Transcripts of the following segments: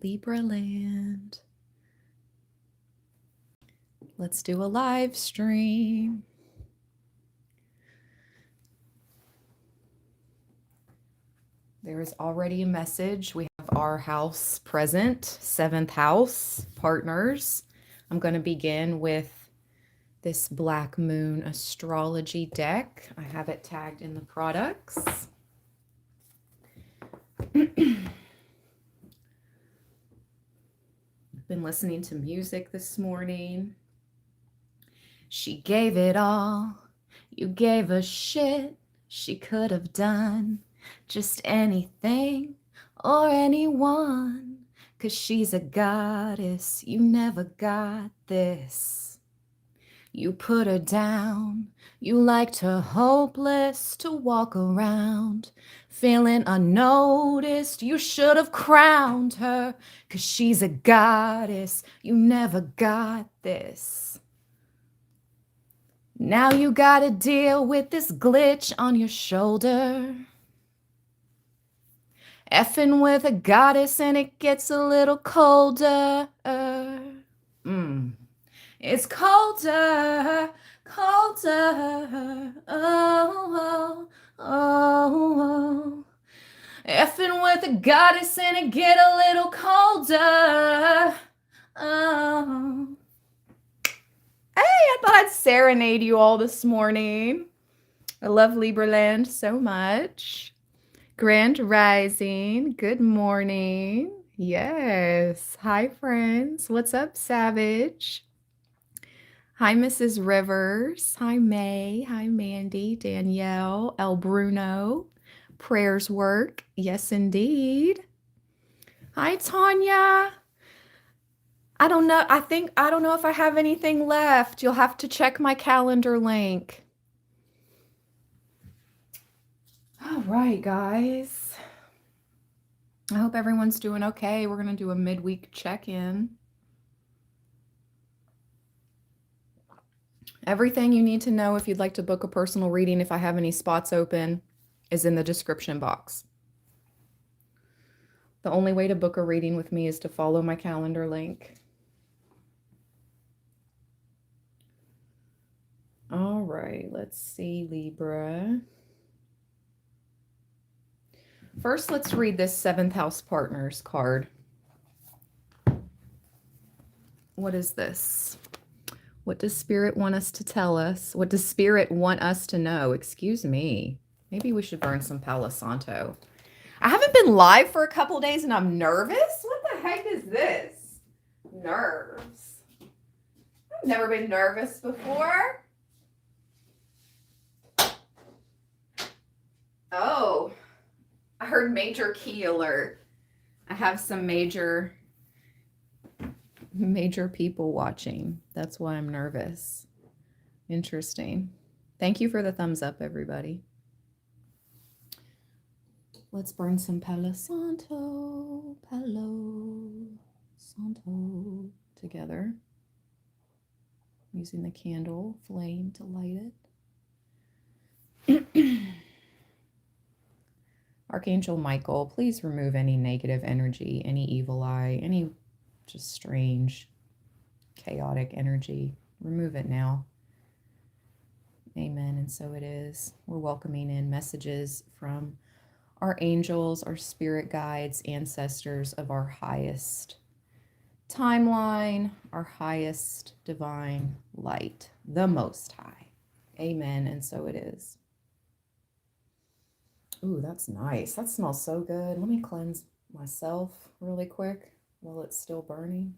Libra land. Let's do a live stream. There is already a message. We have our house present, 7th house partners. I'm going to begin with this Black Moon astrology deck. I have it tagged in the products. Been listening to music this morning. She gave it all. You gave a shit. She could have done just anything or anyone. 'Cause she's a goddess. You never got this. You put her down. You liked her hopeless to walk around. Feeling unnoticed, you should have crowned her. 'Cause she's a goddess, you never got this. Now you gotta deal with this glitch on your shoulder. Effing with a goddess and it gets a little colder. It's colder, colder. Oh, oh, oh. Effing with a goddess and it get a little colder. Oh. Hey, I thought I'd serenade you all this morning. I love Libraland so much. Grand Rising, good morning. Yes. Hi, friends. What's up, Savage? Hi, Mrs. Rivers. Hi, May. Hi, Mandy, Danielle, El Bruno. Prayers work. Yes, indeed. Hi, Tanya. I don't know. I don't know if I have anything left. You'll have to check my calendar link. All right, guys. I hope everyone's doing okay. We're going to do a midweek check-in. Everything you need to know if you'd like to book a personal reading, if I have any spots open, is in the description box. The only way to book a reading with me is to follow my calendar link. All right, let's see, Libra. First, let's read this 7th house partners card. What is this? What does Spirit want us to tell us? What does Spirit want us to know? Excuse me. Maybe we should burn some Palo Santo. I haven't been live for a couple days and I'm nervous. What the heck is this? Nerves. I've never been nervous before. Oh, I heard major key alert. I have some major people watching. That's why I'm nervous. Interesting. Thank you for the thumbs up, everybody. Let's burn some Palo Santo together. Using the candle flame to light it. Archangel Michael, please remove any negative energy, any evil eye, any just strange, chaotic energy. Remove it now. Amen. And so it is. We're welcoming in messages from our angels, our spirit guides, ancestors of our highest timeline, our highest divine light, the Most High. Amen. And so it is. Ooh, that's nice. That smells so good. Let me cleanse myself really quick while it's still burning.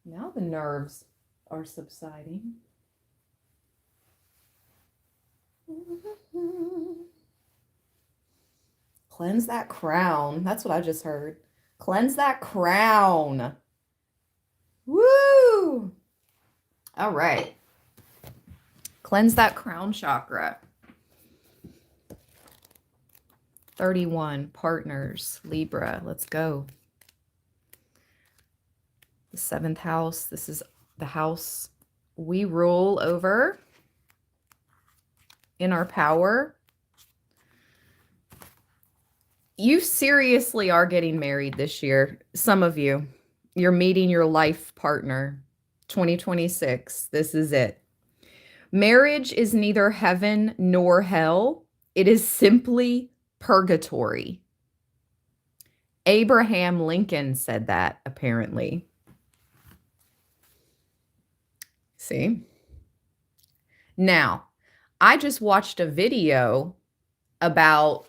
Now the nerves are subsiding. Cleanse that crown. That's what I just heard. Cleanse that crown. Woo! All right. Cleanse that crown chakra. 31 partners, Libra. Let's go. The 7th house. This is the house we rule over in our power. You seriously are getting married this year. Some of you, you're meeting your life partner. 2026. This is it. Marriage is neither heaven nor hell. It is simply purgatory. Abraham Lincoln said that, apparently. See? Now, I just watched a video about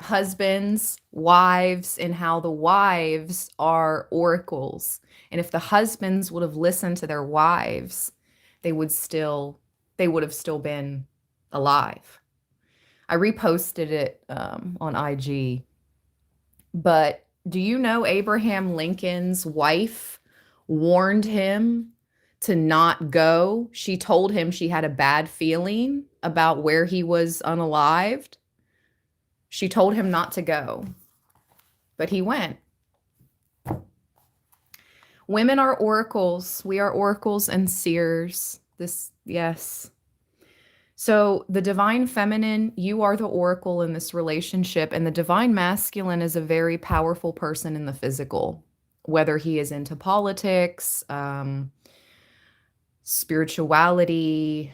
husbands, wives, and how the wives are oracles. And if the husbands would have listened to their wives, they would have still been alive. I reposted it on IG. But do you know Abraham Lincoln's wife warned him to not go? She told him she had a bad feeling about where he was unalived. She told him not to go, but he went. Women are oracles. We are oracles and seers. Yes. So the divine feminine, you are the oracle in this relationship, and the divine masculine is a very powerful person in the physical, whether he is into politics, spirituality,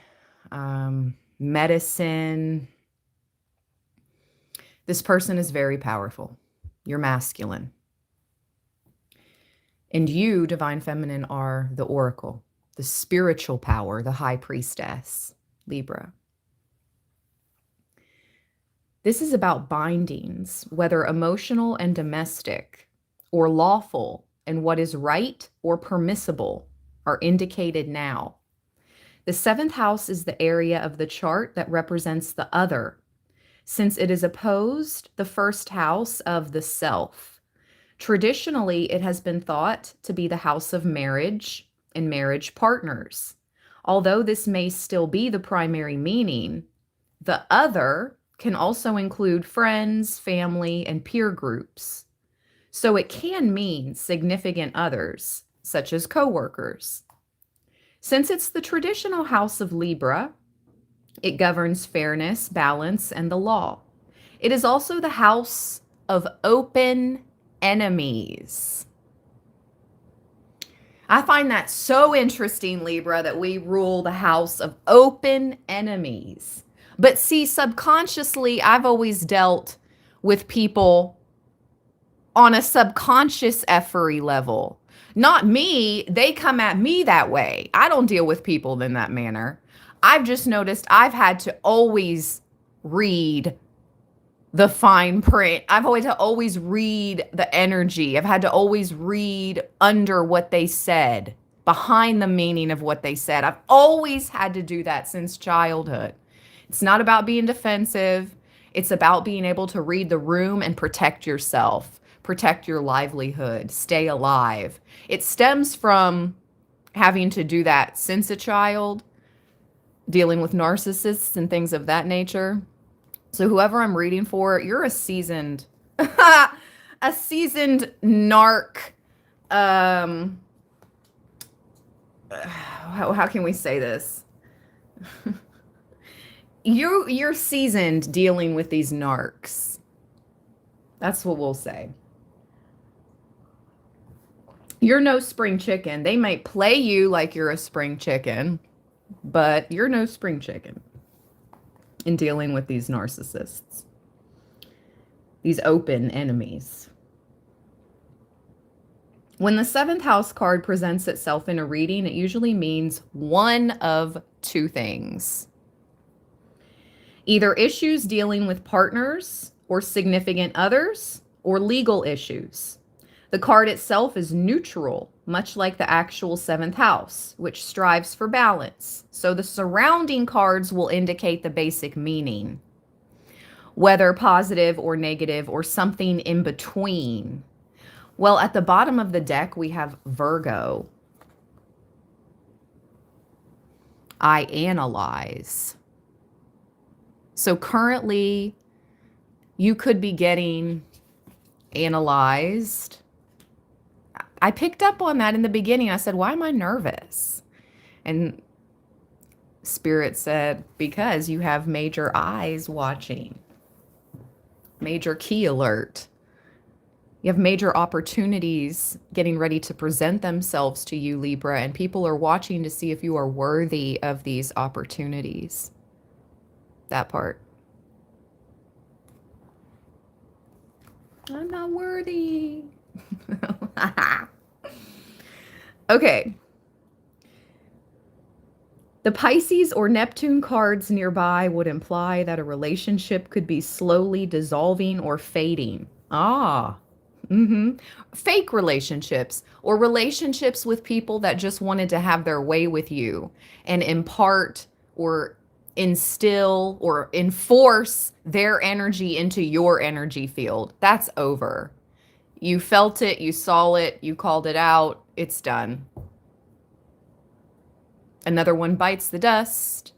medicine. This person is very powerful. You're masculine. And you, divine feminine, are the oracle, the spiritual power, the high priestess, Libra. This is about bindings, whether emotional and domestic, or lawful, and what is right or permissible are indicated now. The seventh house is the area of the chart that represents the other, since it is opposed the first house of the self. Traditionally, it has been thought to be the house of marriage and marriage partners. Although this may still be the primary meaning, the other can also include friends, family, and peer groups. So it can mean significant others, such as coworkers. Since it's the traditional house of Libra, it governs fairness, balance, and the law. It is also the house of open enemies. I find that so interesting, Libra, that we rule the house of open enemies. But see, subconsciously, I've always dealt with people on a subconscious effery level. Not me. They come at me that way. I don't deal with people in that manner. I've just noticed I've had to always read the fine print. I've always had to always read the energy. I've had to always read under what they said, behind the meaning of what they said. I've always had to do that since childhood. It's not about being defensive. It's about being able to read the room and protect yourself, protect your livelihood, stay alive. It stems from having to do that since a child, dealing with narcissists and things of that nature. So whoever I'm reading for, you're a seasoned, a seasoned narc. How can we say this? You're seasoned dealing with these narcs. That's what we'll say. You're no spring chicken. They might play you like you're a spring chicken, but you're no spring chicken in dealing with these narcissists, these open enemies. When the seventh house card presents itself in a reading, it usually means one of two things. Either issues dealing with partners or significant others, or legal issues. The card itself is neutral, much like the actual seventh house, which strives for balance. So the surrounding cards will indicate the basic meaning, whether positive or negative or something in between. Well, at the bottom of the deck, we have Virgo. I analyze. So currently, you could be getting analyzed. I picked up on that in the beginning. I said, why am I nervous? And Spirit said, because you have major eyes watching. Major key alert. You have major opportunities getting ready to present themselves to you, Libra, and people are watching to see if you are worthy of these opportunities. That part. I'm not worthy. Okay. The Pisces or Neptune cards nearby would imply that a relationship could be slowly dissolving or fading. Ah. Fake relationships or relationships with people that just wanted to have their way with you and impart or instill or enforce their energy into your energy field. That's over. You felt it, you saw it, you called it out, it's done. Another one bites the dust.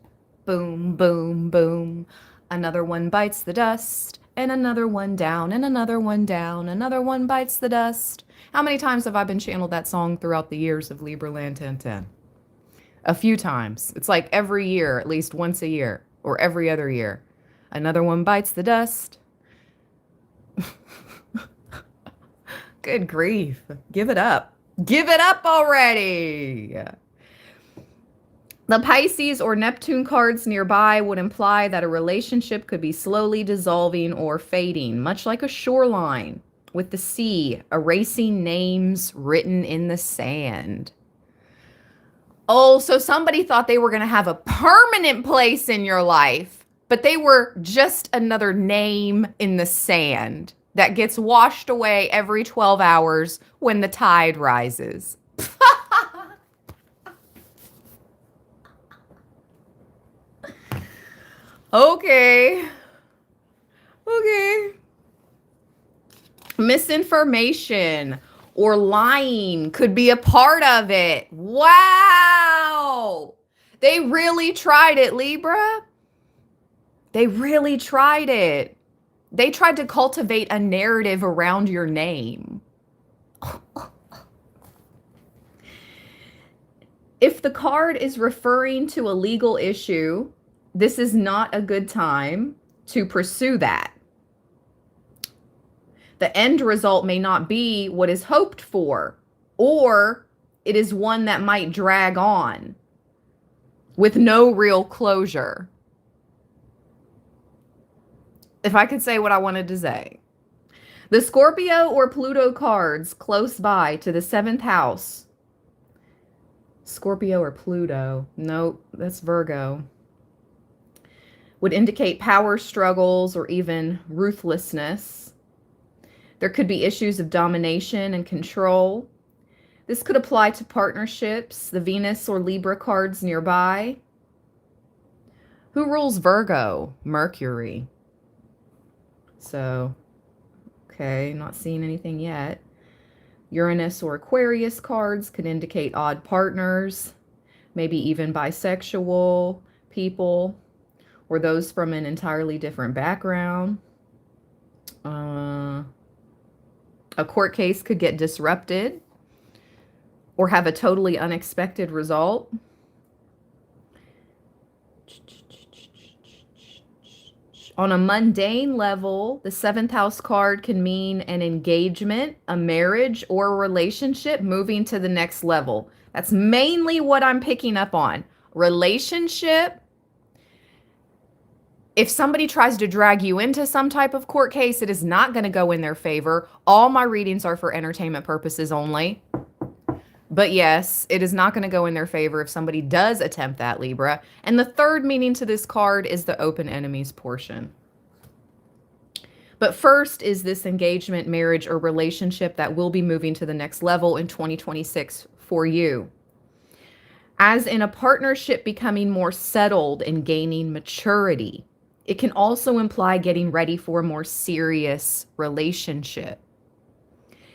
Boom, boom, boom. Another one bites the dust. And another one down, and another one down. Another one bites the dust. How many times have I been channeled that song throughout the years of Libra Land 1010? A few times. It's like every year, at least once a year, or every other year. Another one bites the dust. Good grief. Give it up. Give it up already. The Pisces or Neptune cards nearby would imply that a relationship could be slowly dissolving or fading, much like a shoreline with the sea erasing names written in the sand. Oh, so somebody thought they were going to have a permanent place in your life, but they were just another name in the sand that gets washed away every 12 hours when the tide rises. Okay. Misinformation or lying could be a part of it. Wow. They really tried it, Libra. They really tried it. They tried to cultivate a narrative around your name. If the card is referring to a legal issue, this is not a good time to pursue that. The end result may not be what is hoped for, or it is one that might drag on with no real closure. If I could say what I wanted to say. The Scorpio or Pluto cards close by to the 7th house. Scorpio or Pluto? Nope, that's Virgo. Would indicate power struggles or even ruthlessness. There could be issues of domination and control. This could apply to partnerships, the Venus or Libra cards nearby. Who rules Virgo? Mercury. So, okay, not seeing anything yet. Uranus or Aquarius cards could indicate odd partners, maybe even bisexual people, or those from an entirely different background. A court case could get disrupted or have a totally unexpected result. On a mundane level, the 7th house card can mean an engagement, a marriage, or a relationship moving to the next level. That's mainly what I'm picking up on. Relationship. If somebody tries to drag you into some type of court case, it is not going to go in their favor. All my readings are for entertainment purposes only. But yes, it is not going to go in their favor if somebody does attempt that, Libra. And the third meaning to this card is the open enemies portion. But first is this engagement, marriage, or relationship that will be moving to the next level in 2026 for you. As in a partnership becoming more settled and gaining maturity, it can also imply getting ready for a more serious relationship.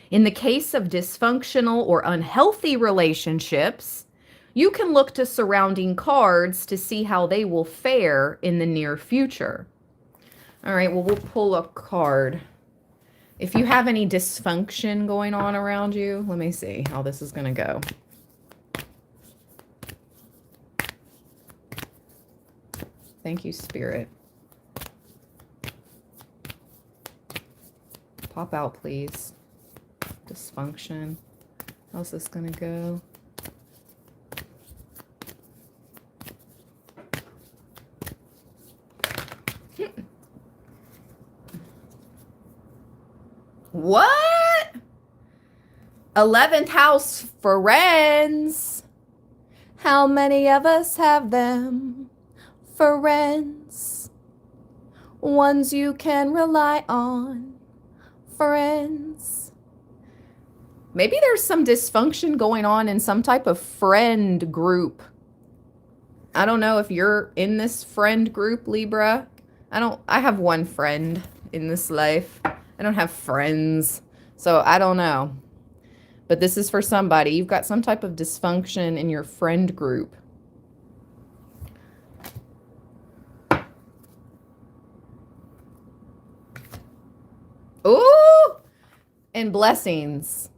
In the case of dysfunctional or unhealthy relationships, you can look to surrounding cards to see how they will fare in the near future. All right, well, we'll pull a card. If you have any dysfunction going on around you, let me see how this is going to go. Thank you, Spirit. Pop out, please. Dysfunction. How's this gonna go? What? 11th house, friends. How many of us have them? Friends. Ones you can rely on. Friends. Maybe there's some dysfunction going on in some type of friend group. I don't know if you're in this friend group, Libra. I have one friend in this life. I don't have friends. So I don't know. But this is for somebody. You've got some type of dysfunction in your friend group. Ooh! And blessings.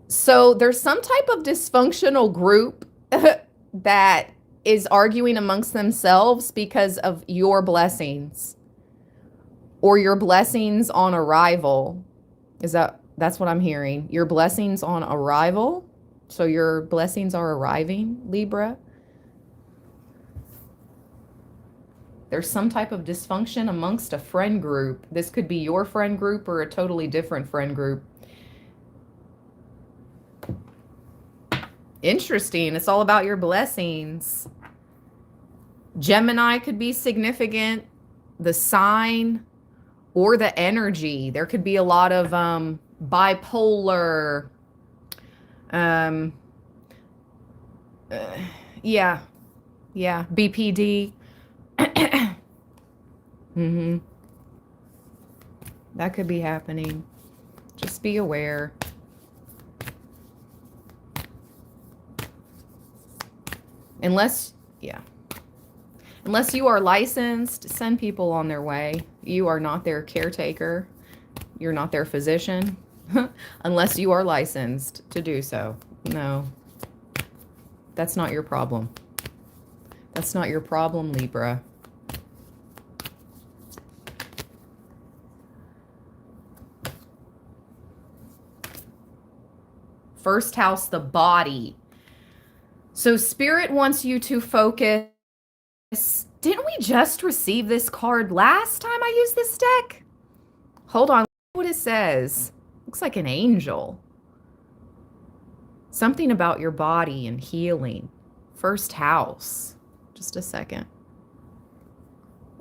So there's some type of dysfunctional group that is arguing amongst themselves because of your blessings or your blessings on arrival. That's what I'm hearing? Your blessings on arrival? So your blessings are arriving, Libra? There's some type of dysfunction amongst a friend group. This could be your friend group or a totally different friend group. Interesting. It's all about your blessings. Gemini could be significant. The sign or the energy. There could be a lot of bipolar. Yeah. BPD. That could be happening. Just be aware. Unless you are licensed, send people on their way. You are not their caretaker. You're not their physician. Unless you are licensed to do so. No. That's not your problem. That's not your problem, Libra. First house, the body. So Spirit wants you to focus. Didn't we just receive this card last time I used this deck? Hold on. What it says. Looks like an angel. Something about your body and healing. First house. Just a second.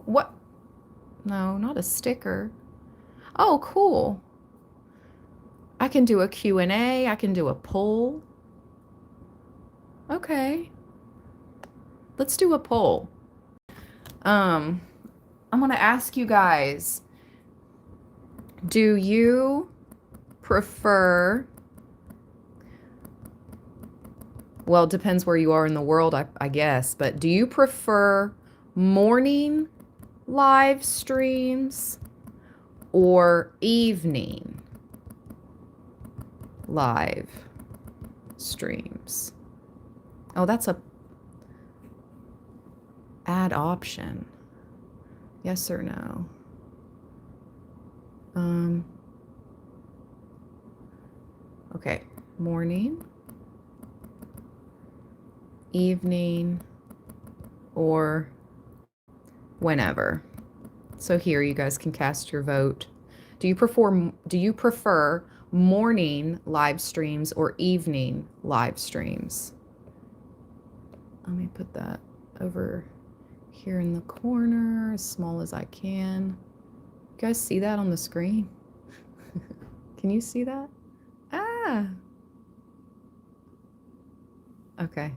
What? No, not a sticker. Oh, cool. I can do a Q&A. I can do a poll. Okay. Let's do a poll. I'm going to ask you guys, do you prefer, well, it depends where you are in the world, I guess, but do you prefer morning live streams or evening live streams? Oh, that's a add option. Yes or no? Okay, morning, evening, or whenever. So here you guys can cast your vote. Do you prefer morning live streams or evening live streams? Let me put that over here in the corner, as small as I can. You guys see that on the screen? Can you see that? Ah. Okay.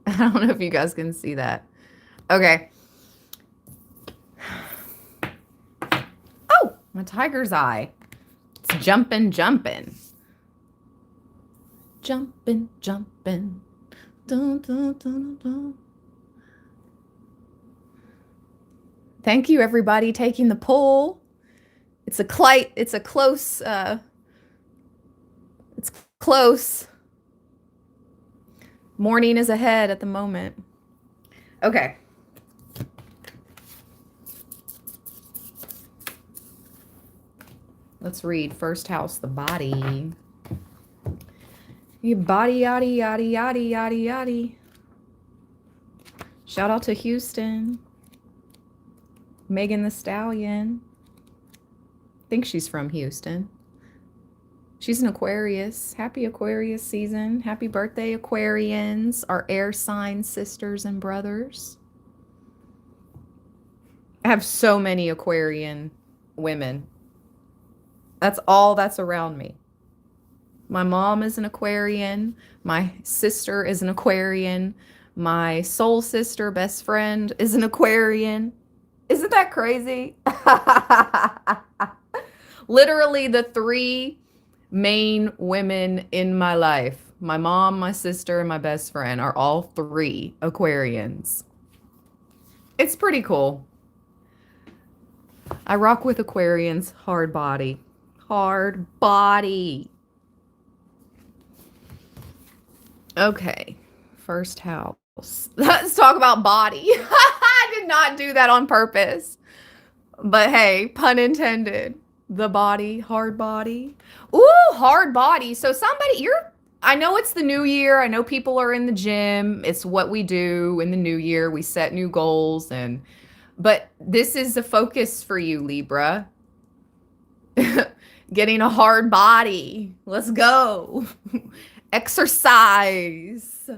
I don't know if you guys can see that. Okay. Oh, my tiger's eye. It's jumping. Jumping. Dun, dun, dun, dun. Thank you, everybody, taking the poll. It's close. It's close. Morning is ahead at the moment. Okay. Let's read first house, the body. Your body, yaddy, yaddy, yaddy, yaddy, yaddy. Shout out to Houston. Megan the Stallion. I think she's from Houston. She's an Aquarius. Happy Aquarius season. Happy birthday, Aquarians, our air sign sisters and brothers. I have so many Aquarian women. That's all that's around me. My mom is an Aquarian. My sister is an Aquarian. My soul sister, best friend, is an Aquarian. Isn't that crazy? Literally the three main women in my life, my mom, my sister, and my best friend, are all three Aquarians. It's pretty cool. I rock with Aquarians. Hard body. Hard body. Okay. First house. Let's talk about body. I did not do that on purpose. But hey, pun intended. The body, hard body. Ooh, hard body. So I know it's the new year. I know people are in the gym. It's what we do in the new year. We set new goals but this is the focus for you, Libra. Getting a hard body. Let's go. Exercise.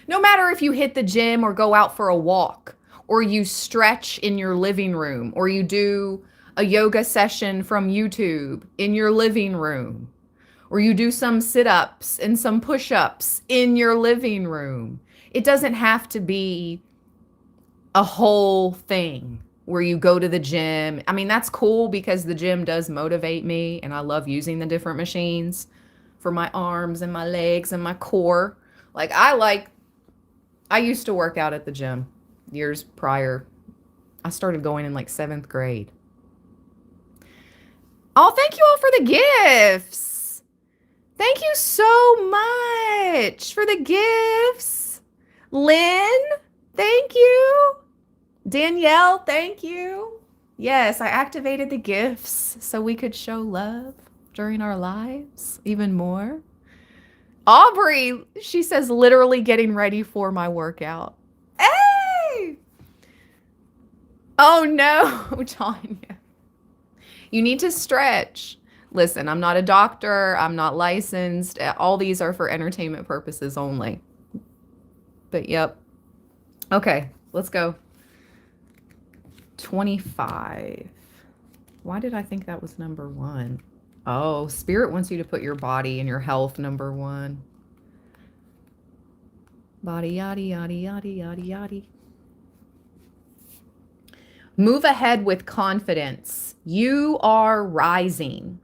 No matter if you hit the gym or go out for a walk, or you stretch in your living room, or you do a yoga session from YouTube in your living room, or you do some sit-ups and some push-ups in your living room. It doesn't have to be a whole thing where you go to the gym. I mean, that's cool because the gym does motivate me and I love using the different machines for my arms and my legs and my core. I used to work out at the gym years prior. I started going in like 7th grade. Oh, thank you all for the gifts. Thank you so much for the gifts. Lynn, thank you. Danielle, thank you. Yes, I activated the gifts so we could show love during our lives even more. Aubrey, she says, literally getting ready for my workout. Hey! Oh no, Tanya. You need to stretch. Listen, I'm not a doctor. I'm not licensed. All these are for entertainment purposes only. But yep. Okay, let's go. 25. Why did I think that was number 1? Oh, Spirit wants you to put your body and your health number 1. Body, yaddy, yaddy, yaddy, yaddy, yaddy. Move ahead with confidence. You are rising.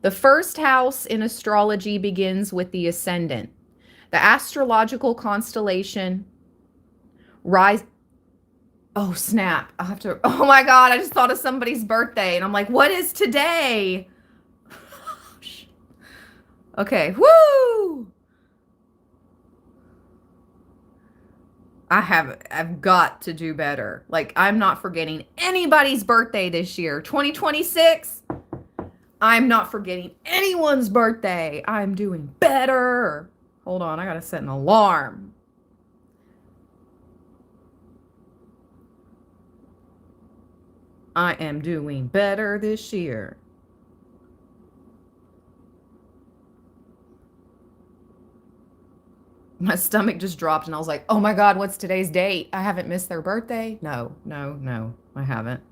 The first house in astrology begins with the ascendant. The astrological constellation rise. Oh, snap. I'll have to. Oh my God. I just thought of somebody's birthday and I'm like, what is today? Okay. Woo! I've got to do better. Like, I'm not forgetting anybody's birthday this year. 2026, I'm not forgetting anyone's birthday. I'm doing better. Hold on, I gotta set an alarm. I am doing better this year. My stomach just dropped and I was like, oh my God, what's today's date? I haven't missed their birthday? No, I haven't.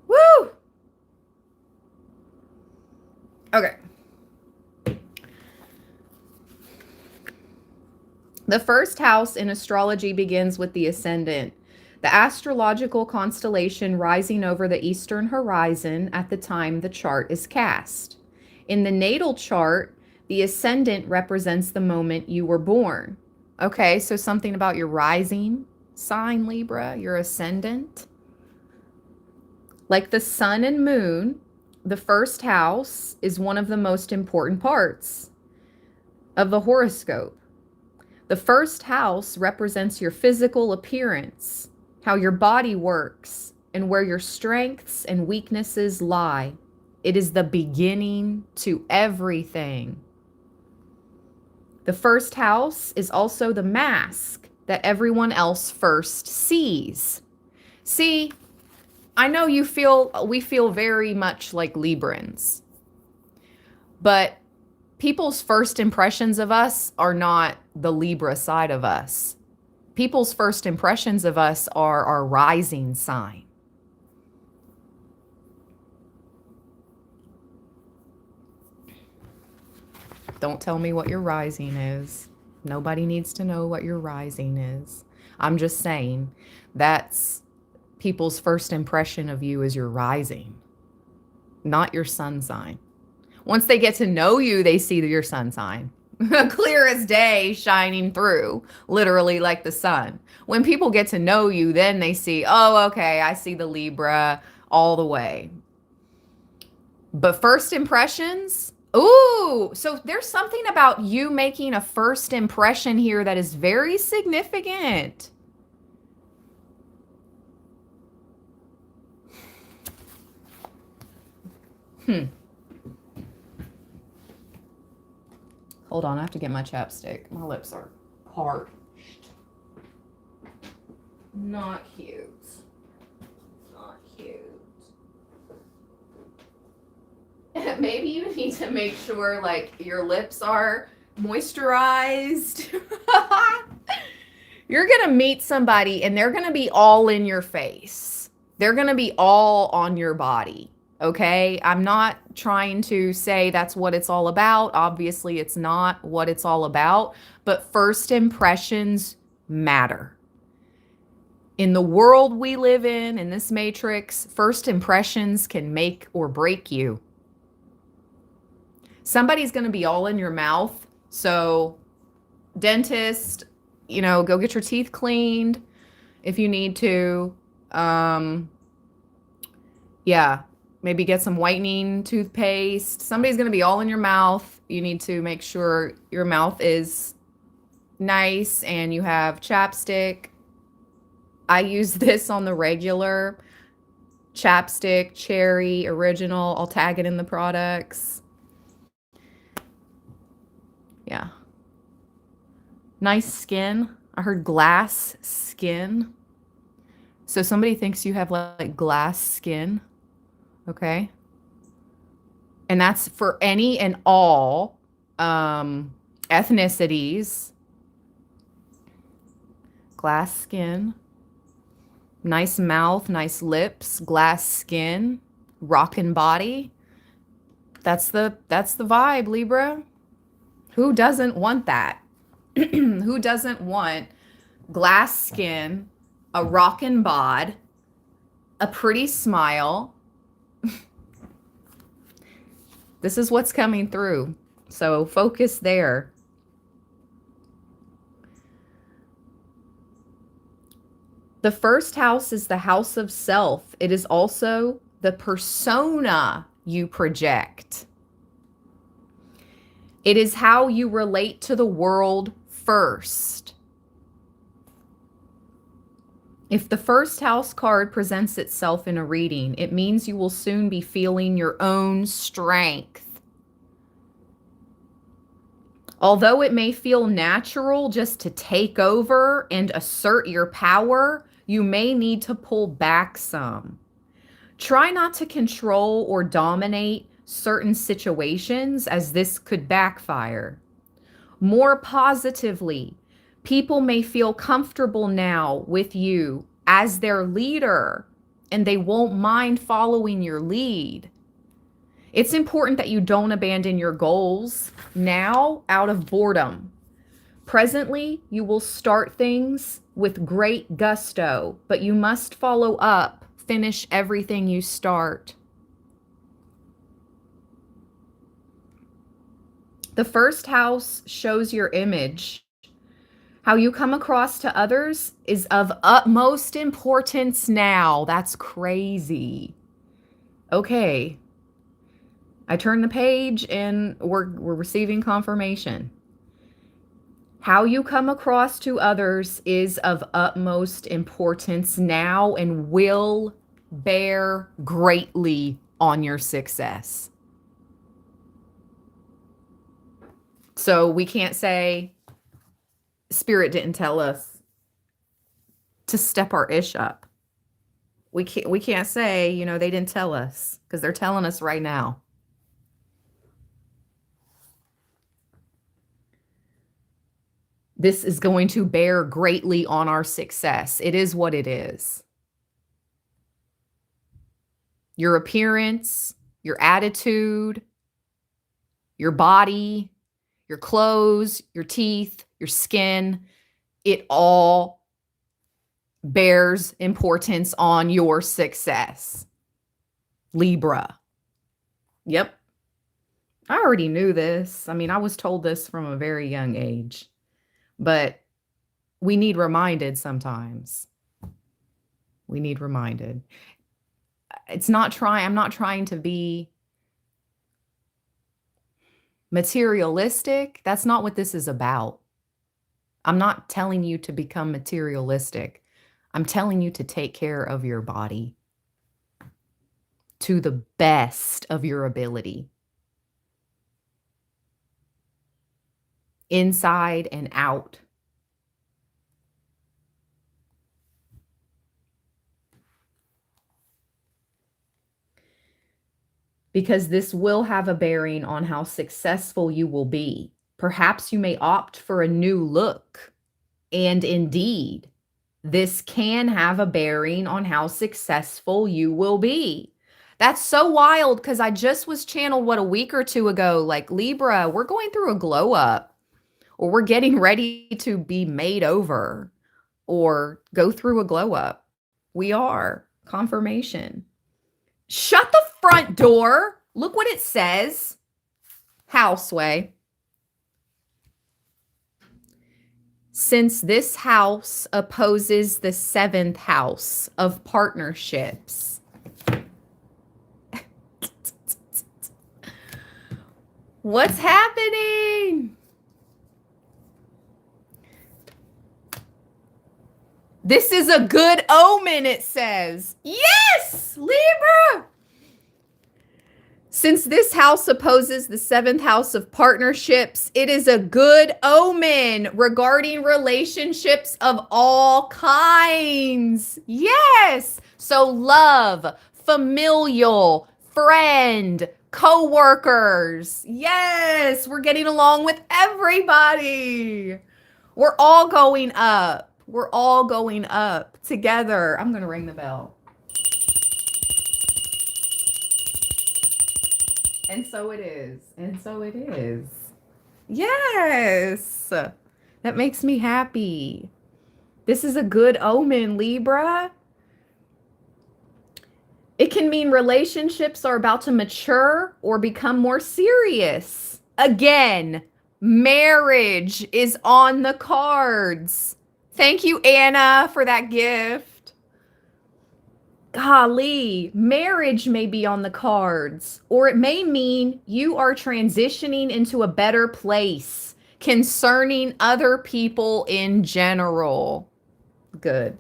Woo! Okay. The first house in astrology begins with the ascendant, the astrological constellation rising over the eastern horizon at the time the chart is cast. In the natal chart, the ascendant represents the moment you were born. Okay, so something about your rising sign, Libra, your ascendant. Like the sun and moon, the first house is one of the most important parts of the horoscope. The first house represents your physical appearance, how your body works, and where your strengths and weaknesses lie. It is the beginning to everything. The first house is also the mask that everyone else first sees. See, I know we feel very much like Librans, but people's first impressions of us are not the Libra side of us. People's first impressions of us are our rising sign. Don't tell me what your rising is. Nobody needs to know what your rising is. I'm just saying that's people's first impression of you is your rising, not your sun sign. Once they get to know you, they see your sun sign. Clear as day, shining through, literally like the sun. When people get to know you, then they see, oh, okay, I see the Libra all the way. But first impressions, ooh, so there's something about you making a first impression here that is very significant. Hold on, I have to get my chapstick. My lips are parched. Not cute. Not cute. Maybe you need to make sure like your lips are moisturized. You're going to meet somebody and they're going to be all in your face. They're going to be all on your body. Okay? I'm not trying to say that's what it's all about. Obviously, it's not what it's all about, but first impressions matter. In the world we live in this matrix, first impressions can make or break you. Somebody's going to be all in your mouth. So, dentist, go get your teeth cleaned if you need to. Yeah, maybe get some whitening toothpaste. Somebody's going to be all in your mouth. You need to make sure your mouth is nice and you have chapstick. I use this on the regular. Chapstick, cherry, original. I'll tag it in the products. Yeah. Nice skin. I heard glass skin. So somebody thinks you have like glass skin. Okay. And that's for any and all ethnicities. Glass skin. Nice mouth, nice lips, glass skin, rockin' body. That's the vibe, Libra. Who doesn't want that? Who doesn't want glass skin, a rockin' bod, a pretty smile? This is what's coming through. So focus there. The first house is the house of self. It is also the persona you project. It is how you relate to the world first. If the first house card presents itself in a reading, it means you will soon be feeling your own strength. Although it may feel natural just to take over and assert your power, you may need to pull back some. Try not to control or dominate certain situations, as this could backfire. More positively, people may feel comfortable now with you as their leader, and they won't mind following your lead. It's important that you don't abandon your goals now out of boredom. Presently, you will start things with great gusto, but you must follow up, finish everything you start. The first house shows your image. How you come across to others is of utmost importance now. That's crazy. Okay. I turn the page and we're receiving confirmation. How you come across to others is of utmost importance now and will bear greatly on your success. So we can't say Spirit didn't tell us to step our ish up. We can't say, you know, they didn't tell us, because they're telling us right now. This is going to bear greatly on our success. It is what it is. Your appearance, your attitude, your body, your clothes, your teeth, your skin, it all bears importance on your success. Libra. Yep. I already knew this. I mean, I was told this from a very young age, but we need reminded sometimes. We need reminded. I'm not trying to be materialistic. That's not what this is about. I'm not telling you to become materialistic. I'm telling you to take care of your body to the best of your ability, inside and out. Because this will have a bearing on how successful you will be. Perhaps you may opt for a new look. And indeed, this can have a bearing on how successful you will be. That's so wild, because I just was channeled, a week or two ago, like, Libra, we're going through a glow up, or we're getting ready to be made over, or go through a glow up. We are. Confirmation. Shut the front door. Look what it says. Houseway. Since this house opposes the 7th house of partnerships. What's happening? This is a good omen, it says. Yes, Libra. Since this house opposes the 7th house of partnerships, it is a good omen regarding relationships of all kinds. Yes. So love, familial, friend, co-workers. Yes. We're getting along with everybody. We're all going up. We're all going up together. I'm going to ring the bell. And so it is. And so it is. Yes. That makes me happy. This is a good omen, Libra. It can mean relationships are about to mature or become more serious. Again, marriage is on the cards. Thank you, Anna, for that gift. Golly, marriage may be on the cards, or it may mean you are transitioning into a better place concerning other people in general. Good.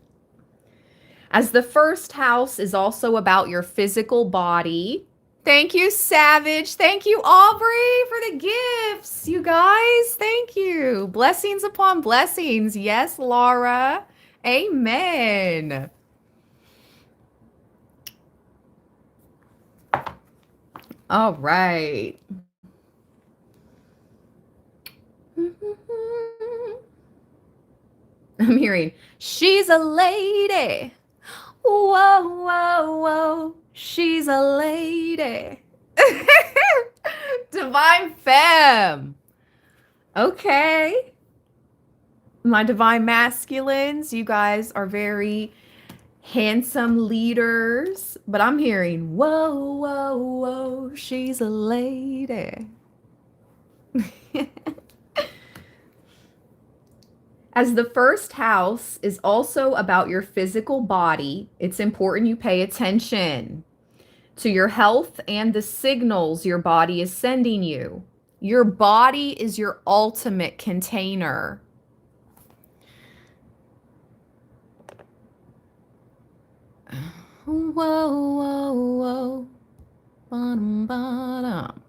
As the first house is also about your physical body. Thank you, Savage. Thank you, Aubrey, for the gifts. You guys, thank you. Blessings upon blessings. Yes, Laura. Amen. All right. I'm hearing, she's a lady. Whoa, whoa, whoa. She's a lady. Divine Femme. Okay. My divine masculines, you guys are very handsome leaders, but I'm hearing, whoa, whoa, whoa, she's a lady. As the first house is also about your physical body, it's important you pay attention to your health and the signals your body is sending you. Your body is your ultimate container. Whoa, whoa, whoa. Ba-dum.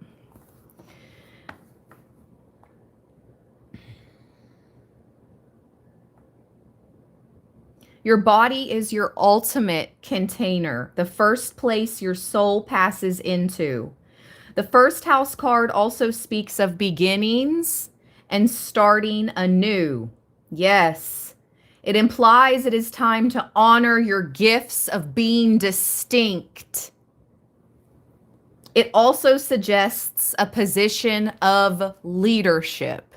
Your body is your ultimate container, the first place your soul passes into. The first house card also speaks of beginnings and starting anew. Yes, it implies it is time to honor your gifts of being distinct. It also suggests a position of leadership.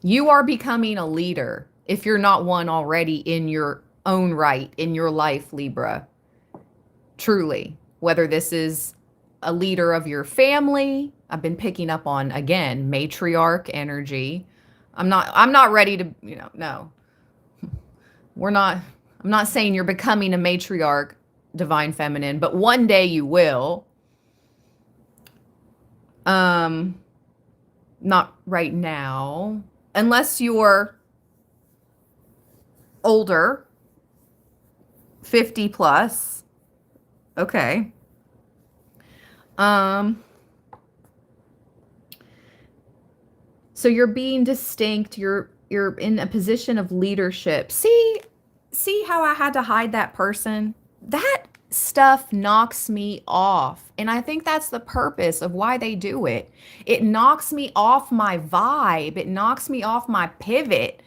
You are becoming a leader if you're not one already in your own right, in your life, Libra. Truly. Whether this is a leader of your family, I've been picking up on, again, matriarch energy. I'm not ready to, no. I'm not saying you're becoming a matriarch, divine feminine, but one day you will. Not right now, unless you're older, 50 plus. Okay. So you're being distinct, you're in a position of leadership. See how I had to hide that person? That stuff knocks me off. And I think that's the purpose of why they do it. It knocks me off my vibe. It knocks me off my pivot.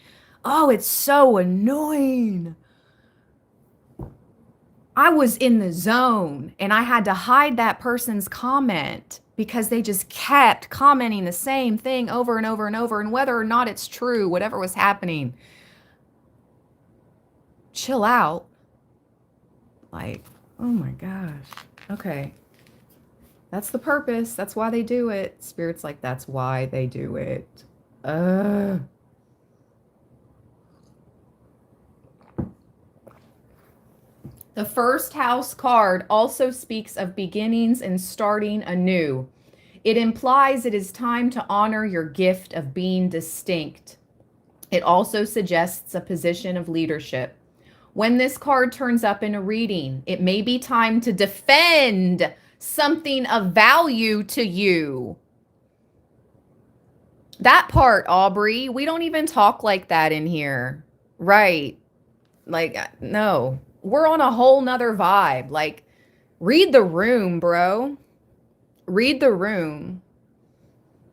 Oh, it's so annoying. I was in the zone and I had to hide that person's comment because they just kept commenting the same thing over and over and over. And whether or not it's true, whatever was happening, chill out. Like, oh my gosh. Okay. That's the purpose. That's why they do it. Spirit's like, that's why they do it. The first house card also speaks of beginnings and starting anew. It implies it is time to honor your gift of being distinct. It also suggests a position of leadership. When this card turns up in a reading, it may be time to defend something of value to you. That part, Aubrey, we don't even talk like that in here. Right. Like, no. We're on a whole nother vibe. Like, read the room, bro. Read the room.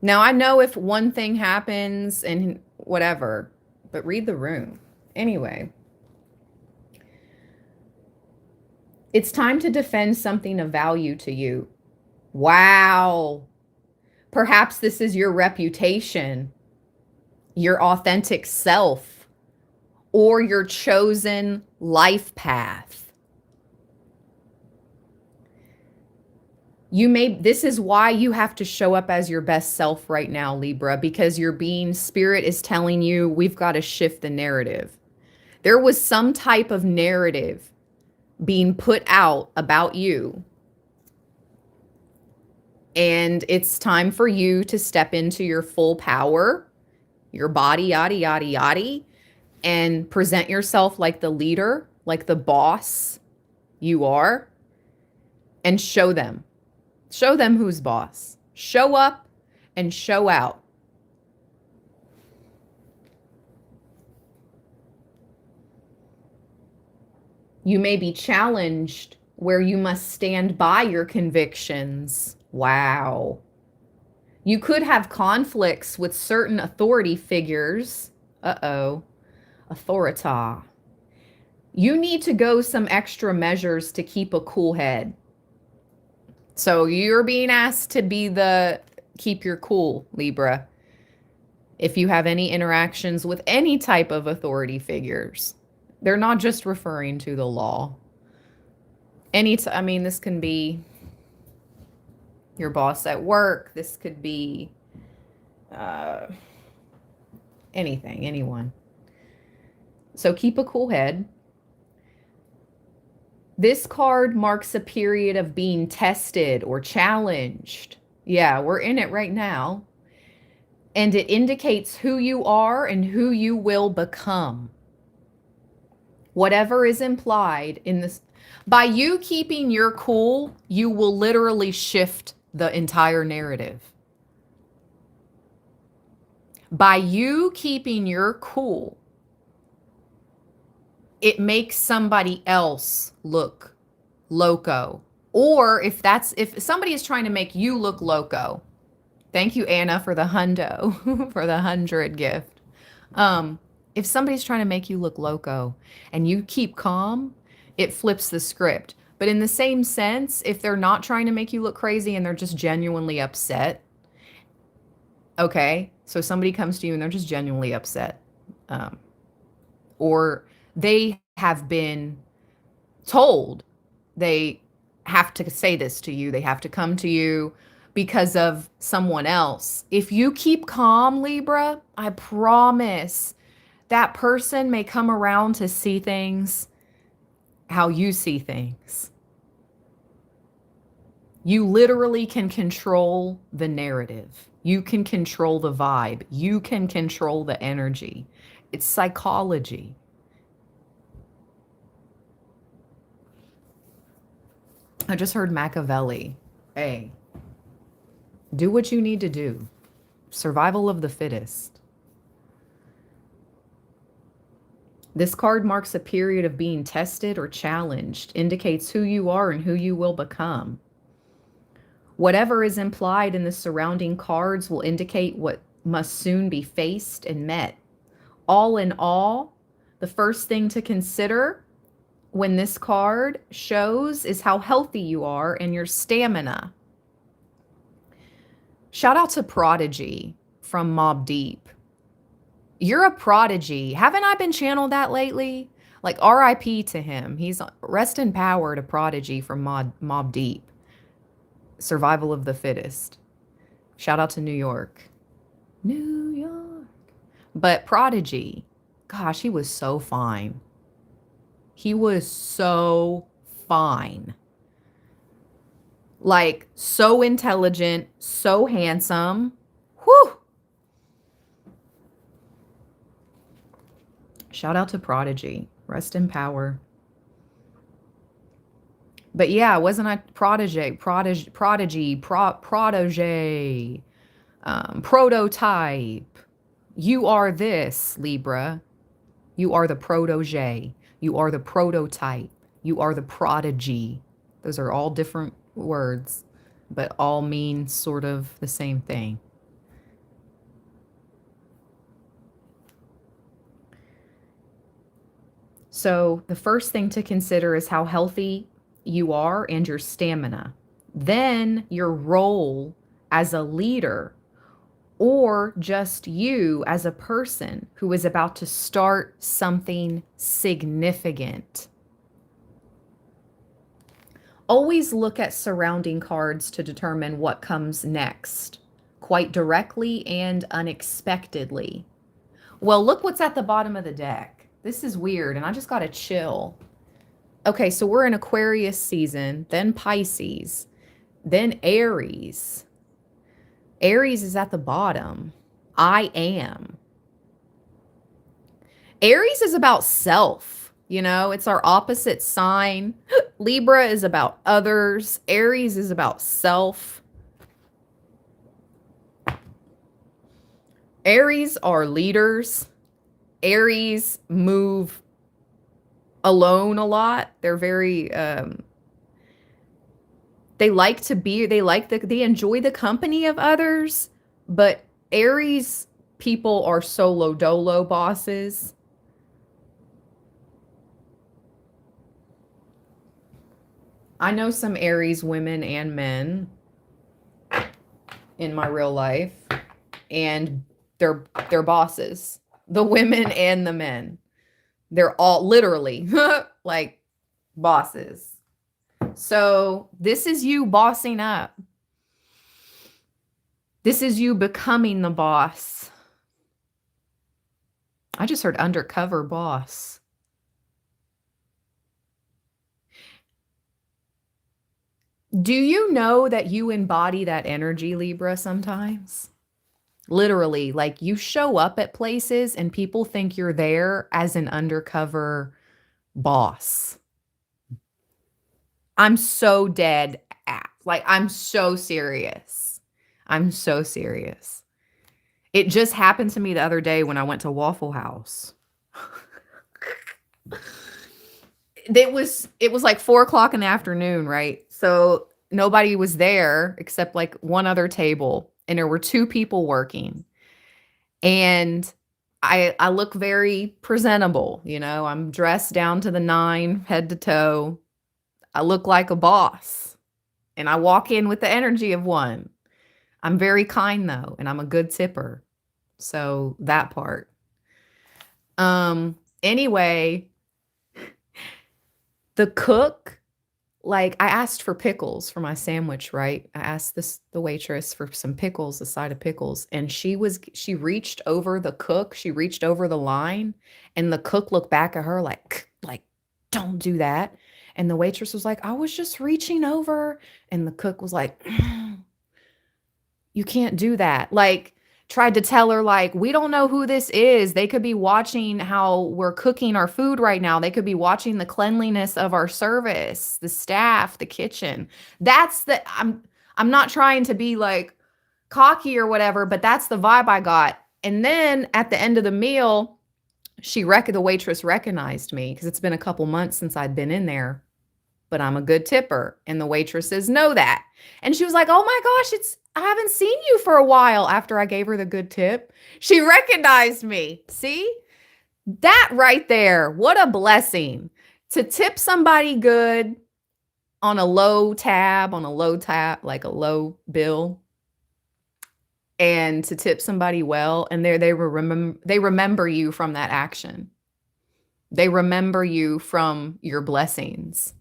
Now, I know if one thing happens and whatever, but read the room. Anyway, it's time to defend something of value to you. Wow. Perhaps this is your reputation, your authentic self, or your chosen life path. This is why you have to show up as your best self right now, Libra, because spirit is telling you we've got to shift the narrative. There was some type of narrative being put out about you. And it's time for you to step into your full power, your body, yada, yada, yada, and present yourself like the leader, like the boss you are, and show them. Show them who's boss. Show up and show out. You may be challenged where you must stand by your convictions. Wow. You could have conflicts with certain authority figures. Authorita. You need to go some extra measures to keep a cool head. So you're being asked to keep your cool, Libra. If you have any interactions with any type of authority figures, they're not just referring to the law. This can be your boss at work. This could be anything, anyone. So keep a cool head. This card marks a period of being tested or challenged. Yeah, we're in it right now. And it indicates who you are and who you will become. Whatever is implied in this, By you keeping your cool, you will literally shift the entire narrative. By you keeping your cool, it makes somebody else look loco. Or if somebody is trying to make you look loco, thank you, Anna, for the hundo, for the 100 gift. If somebody's trying to make you look loco and you keep calm, it flips the script. But in the same sense, if they're not trying to make you look crazy and they're just genuinely upset, okay, so somebody comes to you and they're just genuinely upset, or they have been told they have to say this to you, they have to come to you because of someone else. If you keep calm, Libra, I promise that person may come around to see things how you see things. You literally can control the narrative. You can control the vibe. You can control the energy. It's psychology. I just heard Machiavelli. Hey, do what you need to do. Survival of the fittest. This card marks a period of being tested or challenged, indicates who you are and who you will become. Whatever is implied in the surrounding cards will indicate what must soon be faced and met. All in all, the first thing to consider when this card shows is how healthy you are and your stamina. Shout out to Prodigy from Mobb Deep. You're a prodigy. Haven't I been channeled that lately? Like RIP to him. He's rest in power to Prodigy from Mobb Deep. Survival of the fittest. Shout out to New York. New York. But Prodigy, gosh, he was so fine. He was so fine. Like, so intelligent, so handsome. Whew. Shout out to Prodigy. Rest in power. But yeah, wasn't I protege, prototype. You are this, Libra. You are the protege. You are the prototype. You are the prodigy. Those are all different words, but all mean sort of the same thing. So the first thing to consider is how healthy you are and your stamina. Then your role as a leader, or just you as a person who is about to start something significant. Always look at surrounding cards to determine what comes next, quite directly and unexpectedly. Well, look what's at the bottom of the deck. This is weird, and I just gotta chill. Okay, so we're in Aquarius season, then Pisces, then Aries. Aries is at the bottom. I am. Aries is about self, you know, it's our opposite sign. Libra is about others. Aries is about self. Aries are leaders. Aries move alone a lot. They're very they enjoy the company of others, but Aries people are solo dolo bosses. I know some Aries women and men in my real life, and they're bosses. The women and the men. They're all literally like bosses. So this is you bossing up. This is you becoming the boss. I just heard undercover boss. Do you know that you embody that energy, Libra, sometimes? Literally, like you show up at places and people think you're there as an undercover boss. I'm so dead ass. Like, I'm so serious. I'm so serious. It just happened to me the other day when I went to Waffle House. It was like 4 o'clock in the afternoon, right? So nobody was there except like one other table, and there were two people working. And I look very presentable, you know. I'm dressed down to the nine, head to toe. I look like a boss, and I walk in with the energy of one. I'm very kind though, and I'm a good tipper. So that part. Anyway, the cook, like, I asked for pickles for my sandwich, right? I asked the waitress for some pickles, a side of pickles, and she reached over the cook, she reached over the line, and the cook looked back at her like, "Don't do that." And the waitress was like, "I was just reaching over." And the cook was like, "You can't do that." Like, tried to tell her, like, "We don't know who this is. They could be watching how we're cooking our food right now. They could be watching the cleanliness of our service, the staff, the kitchen." That's the I'm not trying to be like cocky or whatever, but that's the vibe I got. And then at the end of the meal, the waitress recognized me because it's been a couple months since I'd been in there, but I'm a good tipper, and the waitresses know that. And she was like, "Oh my gosh, I haven't seen you for a while." After I gave her the good tip, she recognized me. See? That right there, what a blessing. To tip somebody good on a low tab, like a low bill, and to tip somebody well, and they remember you from that action. They remember you from your blessings.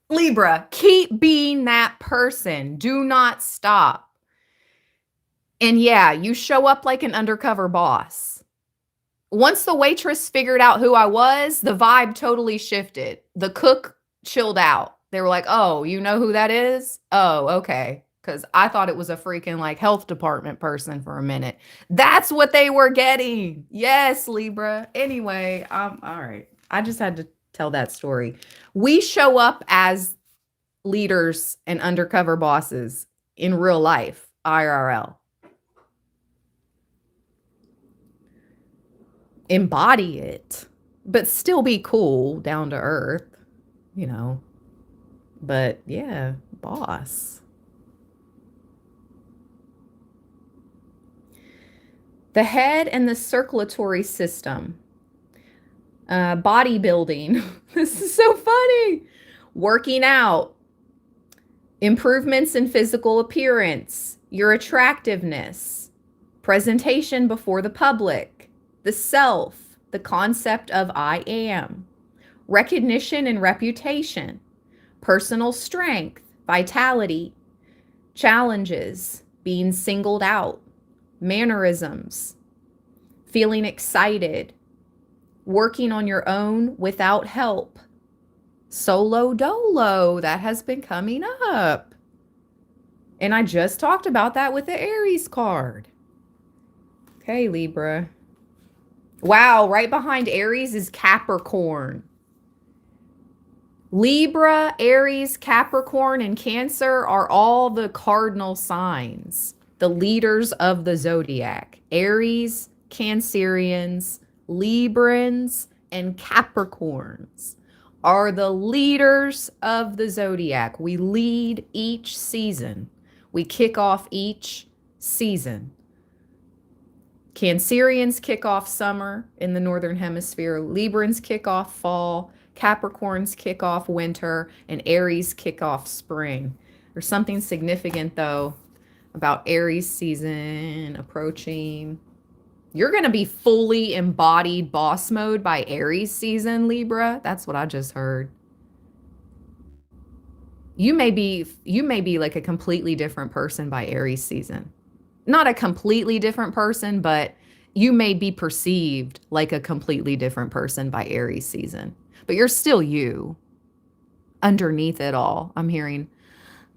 Libra, keep being that person. Do not stop. And yeah, you show up like an undercover boss. Once the waitress figured out who I was, the vibe totally shifted. The cook chilled out. They were like, "Oh, you know who that is? Oh, okay." Because I thought it was a freaking like health department person for a minute. That's what they were getting. Yes, Libra. Anyway, all right. I just had to tell that story. We show up as leaders and undercover bosses in real life, IRL. Embody it, but still be cool, down to earth, you know. But yeah, boss. The head and the circulatory system. Bodybuilding. This is so funny. Working out. Improvements in physical appearance. Your attractiveness. Presentation before the public. The self. The concept of I am. Recognition and reputation. Personal strength. Vitality. Challenges. Being singled out. Mannerisms. Feeling excited. Working on your own without help. Solo dolo, that has been coming up. And I just talked about that with the Aries card. Okay, Libra. Wow, right behind Aries is Capricorn. Libra, Aries, Capricorn, and Cancer are all the cardinal signs, the leaders of the zodiac. Aries, Cancerians, Librans, and Capricorns are the leaders of the zodiac. We lead each season. We kick off each season. Cancerians kick off summer in the Northern Hemisphere. Librans kick off fall. Capricorns kick off winter. And Aries kick off spring. There's something significant, though, about Aries season approaching. You're going to be fully embodied boss mode by Aries season, Libra. That's what I just heard. You may be like a completely different person by Aries season. Not a completely different person, but you may be perceived like a completely different person by Aries season. But you're still you. Underneath it all, I'm hearing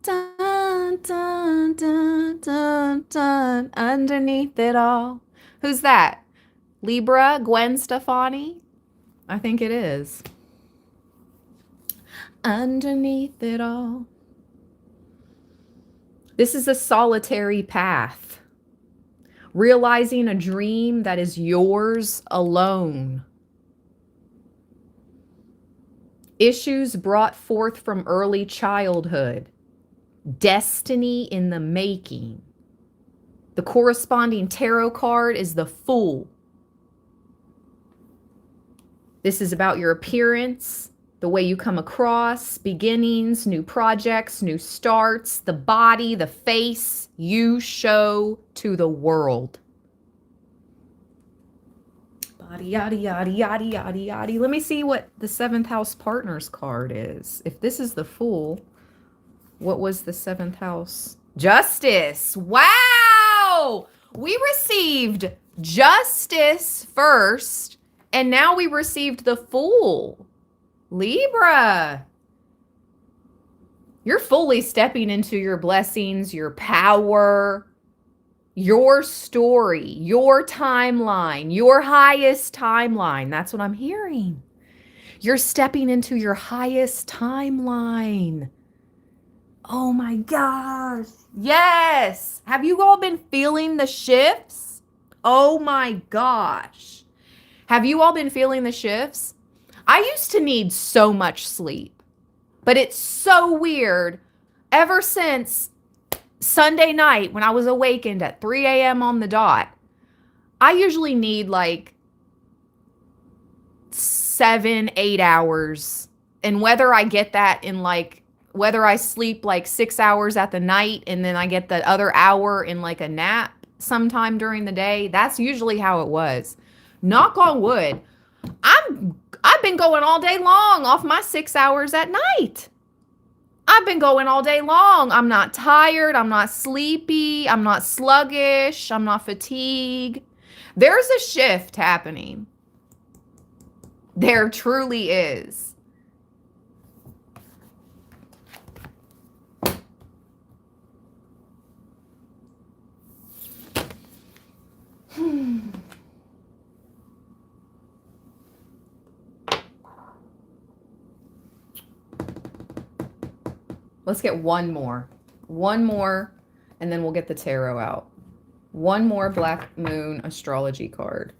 dun dun dun dun dun underneath it all. Who's that? Libra, Gwen Stefani? I think it is. underneath it all. This is a solitary path. Realizing a dream that is yours alone. Issues brought forth from early childhood. Destiny in the making. The corresponding tarot card is the Fool. This is about your appearance, the way you come across, beginnings, new projects, new starts, the body, the face you show to the world. Body, yada, yada, yada, yada, yada. Let me see what the 7th house partners card is. If this is the Fool, what was the 7th house? Justice. Wow! We received Justice first, and now we received the Fool. Libra. You're fully stepping into your blessings, your power, your story, your timeline, your highest timeline. That's what I'm hearing. You're stepping into your highest timeline. Oh my gosh. Yes. Have you all been feeling the shifts? Oh my gosh. Have you all been feeling the shifts? I used to need so much sleep, but it's so weird. Ever since Sunday night when I was awakened at 3 a.m. on the dot, I usually need like 7-8 hours. And whether I get that in whether I sleep like 6 hours at the night and then I get the other hour in like a nap sometime during the day, that's usually how it was. Knock on wood. I've been going all day long off my 6 hours at night. I've been going all day long. I'm not tired. I'm not sleepy. I'm not sluggish. I'm not fatigued. There's a shift happening. There truly is. Let's get one more, and then we'll get the tarot out. One more Black Moon astrology card.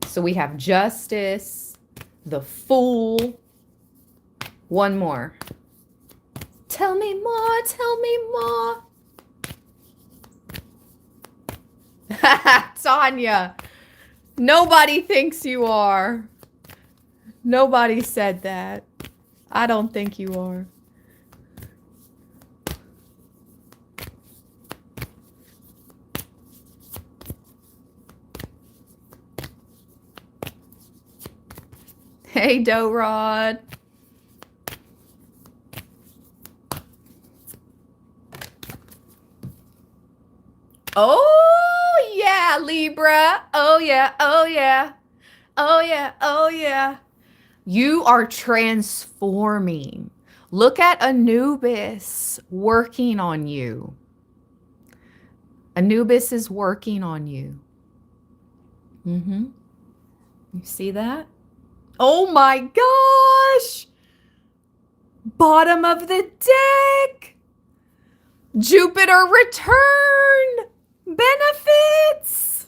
So we have Justice, the Fool. One more. Tell me more, tell me more. Tanya, nobody thinks you are. Nobody said that. I don't think you are. Hey, Dough Rod. Oh, yeah, Libra. Oh, yeah, oh, yeah. Oh, yeah, oh, yeah. You are transforming. Look at Anubis working on you. Anubis is working on you. You see that? Oh my gosh! Bottom of the deck! Jupiter return! Benefits!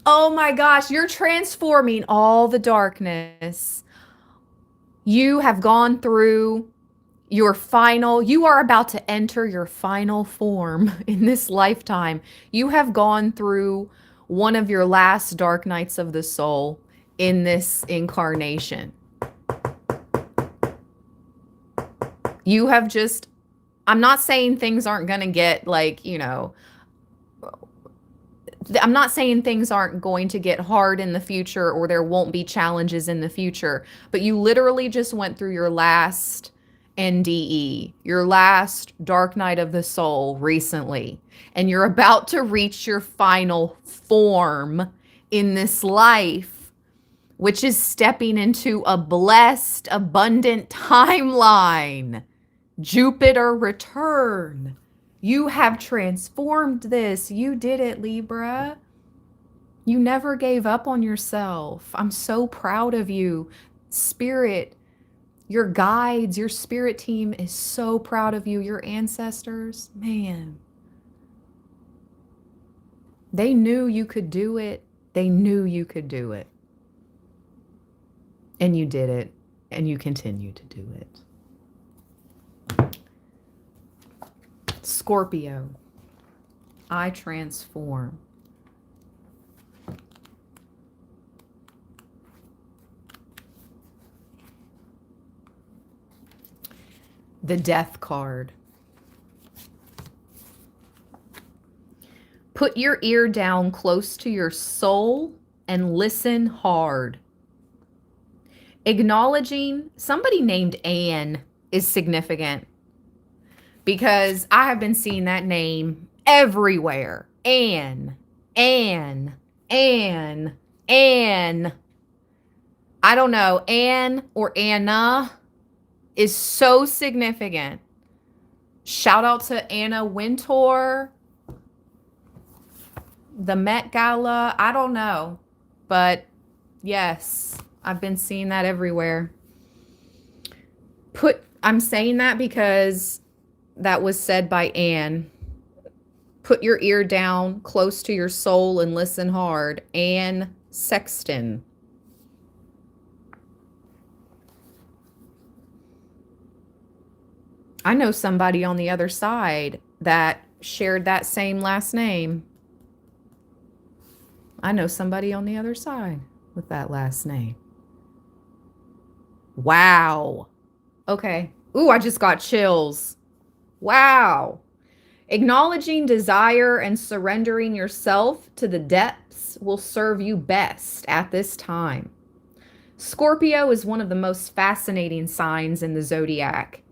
Oh my gosh, you're transforming all the darkness. You have gone through you are about to enter your final form in this lifetime. You have gone through one of your last dark nights of the soul in this incarnation. You have just, I'm not saying things aren't going to get I'm not saying things aren't going to get hard in the future or there won't be challenges in the future, but you literally just went through your last NDE, your last dark night of the soul recently, and you're about to reach your final form in this life, which is stepping into a blessed, abundant timeline. Jupiter return. You have transformed this. You did it, Libra. You never gave up on yourself. I'm so proud of you. Spirit, your guides, your spirit team is so proud of you. Your ancestors, man, they knew you could do it. They knew you could do it. And you did it. And you continue to do it. Scorpio, I transform. The Death card. Put your ear down close to your soul and listen hard. Acknowledging somebody named Anne is significant because I have been seeing that name everywhere. Anne, Anne, Anne, Anne. I don't know. Anne or Anna is so significant. Shout out to Anna Wintour, the Met Gala. I don't know. But yes, I've been seeing that everywhere. I'm saying that because that was said by Anne. Put your ear down close to your soul and listen hard. Anne Sexton. I know somebody on the other side that shared that same last name. I know somebody on the other side with that last name. Wow. Okay. Ooh, I just got chills. Wow. Acknowledging desire and surrendering yourself to the depths will serve you best at this time. Scorpio is one of the most fascinating signs in the zodiac.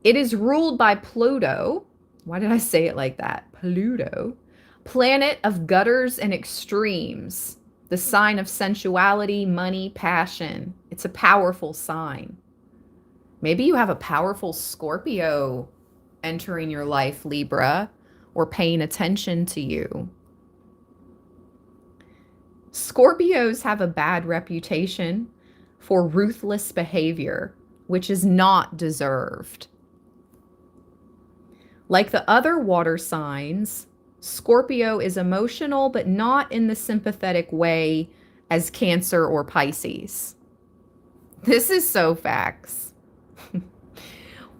It is ruled by Pluto. Why did I say it like that? Pluto. Planet of gutters and extremes. The sign of sensuality, money, passion. It's a powerful sign. Maybe you have a powerful Scorpio entering your life, Libra, or paying attention to you. Scorpios have a bad reputation for ruthless behavior, which is not deserved. Like the other water signs, Scorpio is emotional, but not in the sympathetic way as Cancer or Pisces. This is so facts.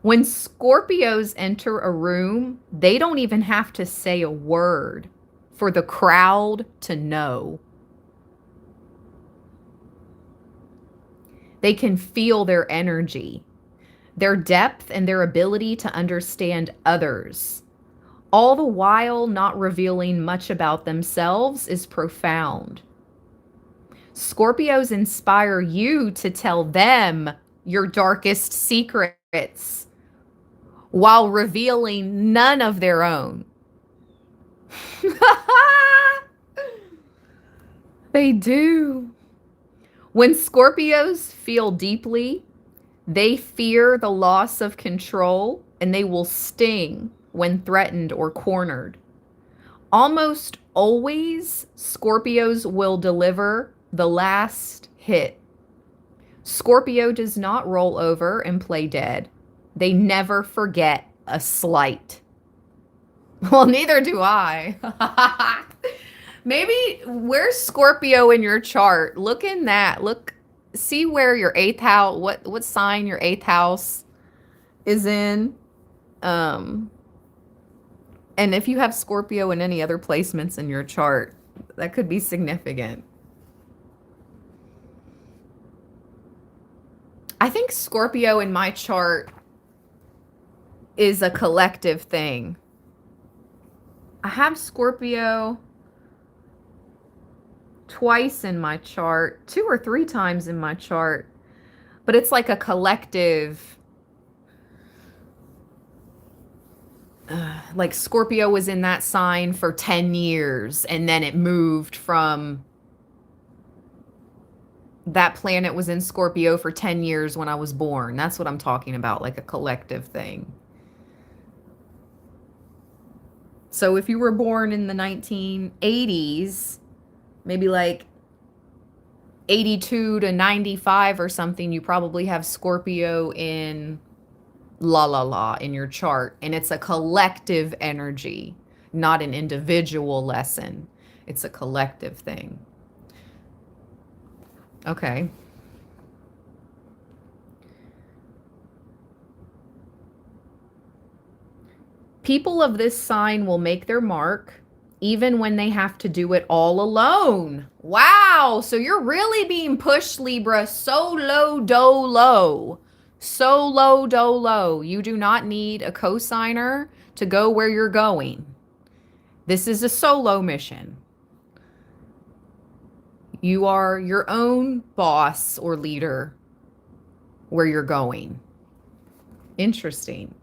When Scorpios enter a room, they don't even have to say a word for the crowd to know. They can feel their energy, their depth, and their ability to understand others. All the while not revealing much about themselves is profound. Scorpios inspire you to tell them your darkest secrets while revealing none of their own. They do. When Scorpios feel deeply, they fear the loss of control and they will sting when threatened or cornered. Almost always, Scorpios will deliver the last hit. Scorpio does not roll over and play dead. They never forget a slight. Well, neither do I. Maybe where's Scorpio in your chart? Look in that. Look, see where your 8th house, what sign your 8th house is in. And if you have Scorpio in any other placements in your chart, that could be significant. I think Scorpio in my chart is a collective thing. I have Scorpio twice in my chart, 2 or 3 times in my chart, but it's like a collective. Like Scorpio was in that sign for 10 years and then it moved from that planet was in Scorpio for 10 years when I was born. That's what I'm talking about, like a collective thing. So if you were born in the 1980s, maybe like 82 to 95 or something, you probably have Scorpio in in your chart. And it's a collective energy, not an individual lesson. It's a collective thing. Okay. People of this sign will make their mark even when they have to do it all alone. Wow. So you're really being pushed, Libra, solo dolo. Solo dolo. You do not need a cosigner to go where you're going. This is a solo mission. You are your own boss or leader where you're going. Interesting.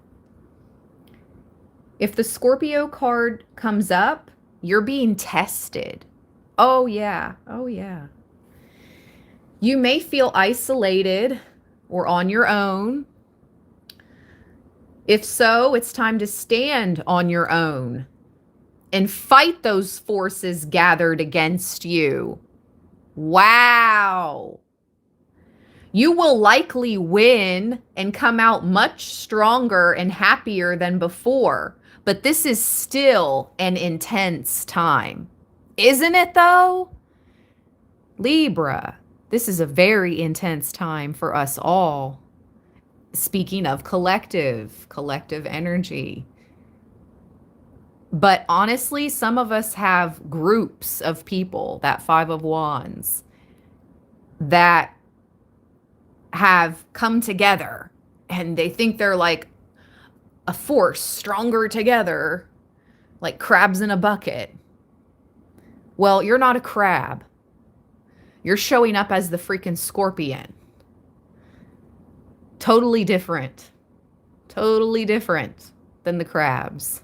If the Scorpio card comes up, you're being tested. Oh, yeah. Oh, yeah. You may feel isolated or on your own. If so, it's time to stand on your own and fight those forces gathered against you. Wow. You will likely win and come out much stronger and happier than before. But this is still an intense time. Isn't it though? Libra, this is a very intense time for us all. Speaking of collective energy. But honestly, some of us have groups of people, that Five of Wands, that have come together and they think they're like a force stronger together, like crabs in a bucket. Well, you're not a crab. You're showing up as the freaking scorpion. Totally different. Totally different than the crabs.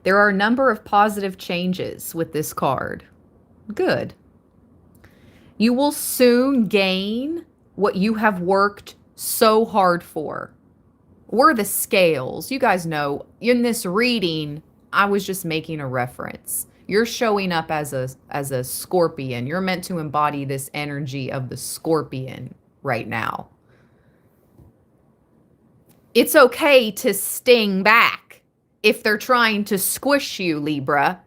There are a number of positive changes with this card. Good. You will soon gain what you have worked so hard for. We're the scales. You guys know, in this reading, I was just making a reference. You're showing up as a scorpion. You're meant to embody this energy of the scorpion right now. It's okay to sting back if they're trying to squish you, Libra.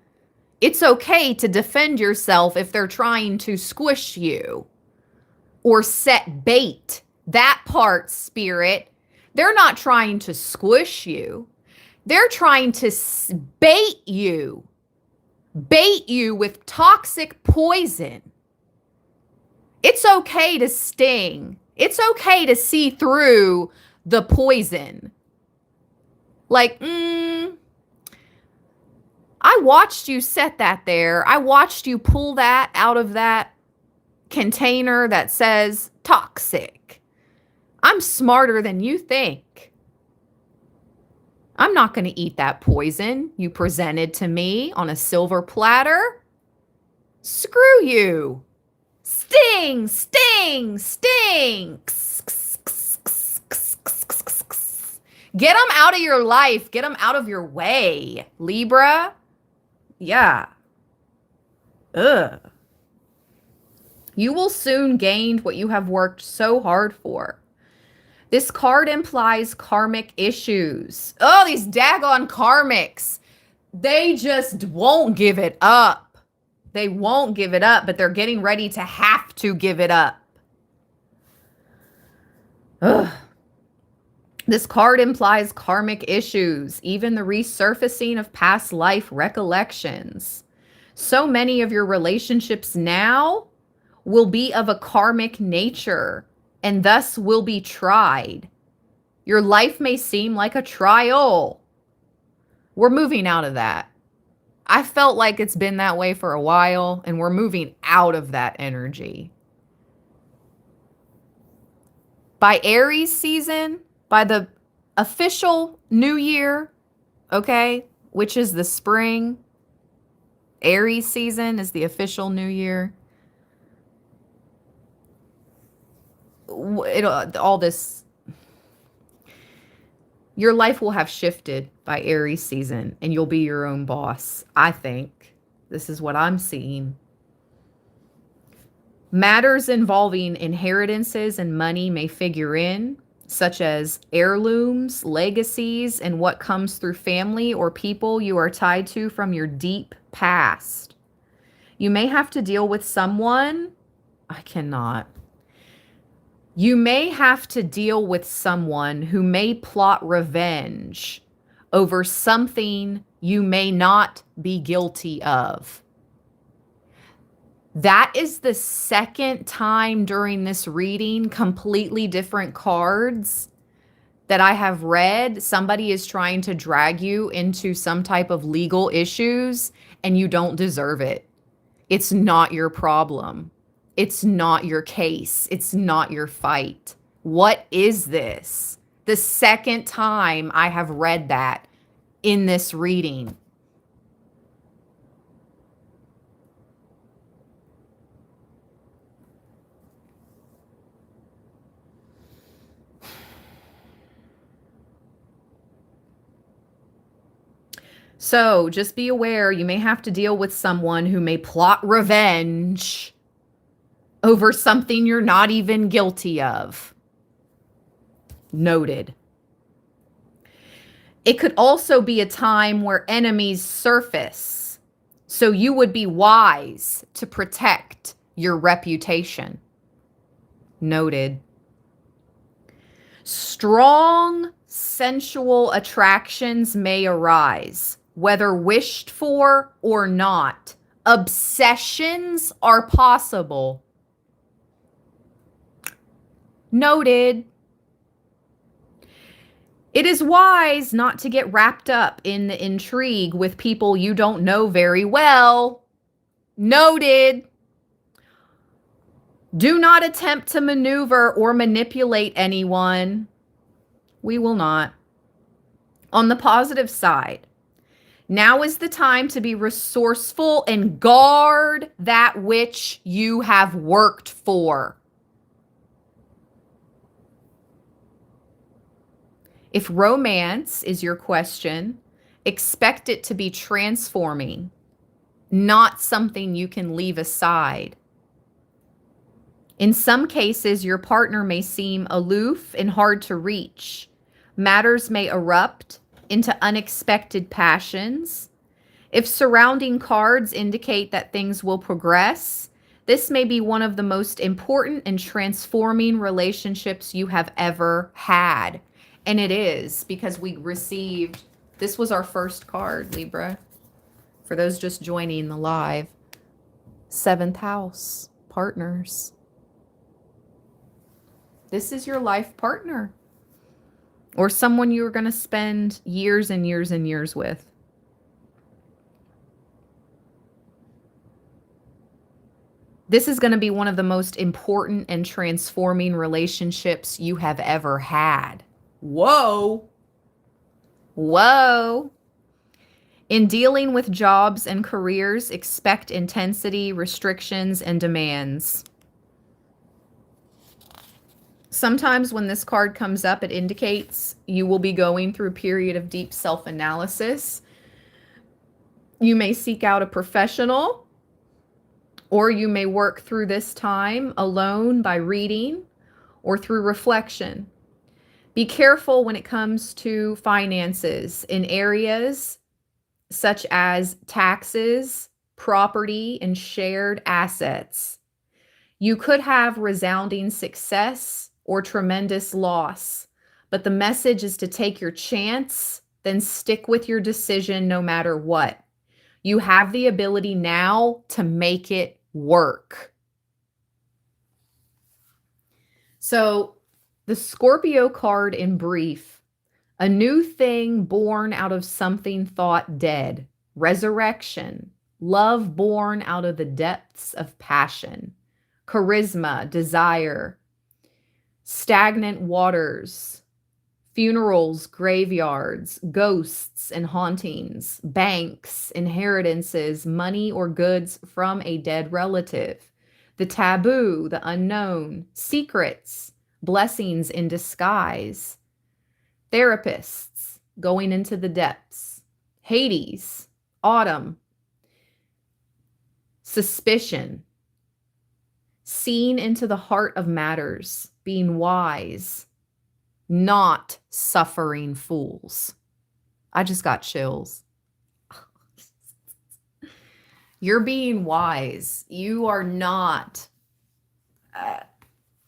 It's okay to defend yourself if they're trying to squish you or set bait. That part, Spirit. They're not trying to squish you. They're trying to bait you. Bait you with toxic poison. It's okay to sting. It's okay to see through the poison. Like, I watched you set that there. I watched you pull that out of that container that says toxic. I'm smarter than you think. I'm not going to eat that poison you presented to me on a silver platter. Screw you. Sting, sting, sting. Get them out of your life. Get them out of your way, Libra. Yeah. Ugh. You will soon gain what you have worked so hard for. This card implies karmic issues. Oh, these daggone karmics. They just won't give it up. They won't give it up, but they're getting ready to have to give it up. Ugh. This card implies karmic issues, even the resurfacing of past life recollections. So many of your relationships now will be of a karmic nature and thus will be tried. Your life may seem like a trial. We're moving out of that. I felt like it's been that way for a while, and we're moving out of that energy. By Aries season, by the official new year, okay, which is the spring, Aries season is the official new year. All this, Your life will have shifted by Aries season and you'll be your own boss. I think this is what I'm seeing. Matters involving inheritances and money may figure in, such as heirlooms, legacies, and what comes through family or people you are tied to from your deep past. You may have to deal with someone. I cannot. You may have to deal with someone who may plot revenge over something you may not be guilty of. That is the second time during this reading, completely different cards that I have read. Somebody is trying to drag you into some type of legal issues and you don't deserve it. It's not your problem. It's not your case. It's not your fight. What is this? The second time I have read that in this reading. So just be aware, you may have to deal with someone who may plot revenge over something you're not even guilty of. Noted. It could also be a time where enemies surface, so you would be wise to protect your reputation. Noted. Strong sensual attractions may arise, whether wished for or not. Obsessions are possible. Noted. It is wise not to get wrapped up in the intrigue with people you don't know very well. Noted. Do not attempt to maneuver or manipulate anyone. We will not. On the positive side, now is the time to be resourceful and guard that which you have worked for. If romance is your question, expect it to be transforming, not something you can leave aside. In some cases, your partner may seem aloof and hard to reach. Matters may erupt into unexpected passions. If surrounding cards indicate that things will progress, this may be one of the most important and transforming relationships you have ever had. And it is, because we received, this was our first card, Libra. For those just joining the live, 7th house, partners. This is your life partner or someone you're going to spend years and years and years with. This is going to be one of the most important and transforming relationships you have ever had. Whoa. Whoa. In dealing with jobs and careers, expect intensity, restrictions, and demands. Sometimes when this card comes up, it indicates you will be going through a period of deep self-analysis. You may seek out a professional, or you may work through this time alone by reading or through reflection. Be careful when it comes to finances in areas such as taxes, property, and shared assets. You could have resounding success or tremendous loss, but the message is to take your chance, then stick with your decision no matter what. You have the ability now to make it work. So the Scorpio card in brief, a new thing born out of something thought dead, resurrection, love born out of the depths of passion, charisma, desire, stagnant waters, funerals, graveyards, ghosts and hauntings, banks, inheritances, money or goods from a dead relative, the taboo, the unknown, secrets, blessings in disguise. Therapists going into the depths. Hades, autumn. Suspicion. Seeing into the heart of matters. Being wise. Not suffering fools. I just got chills. You're being wise. You are not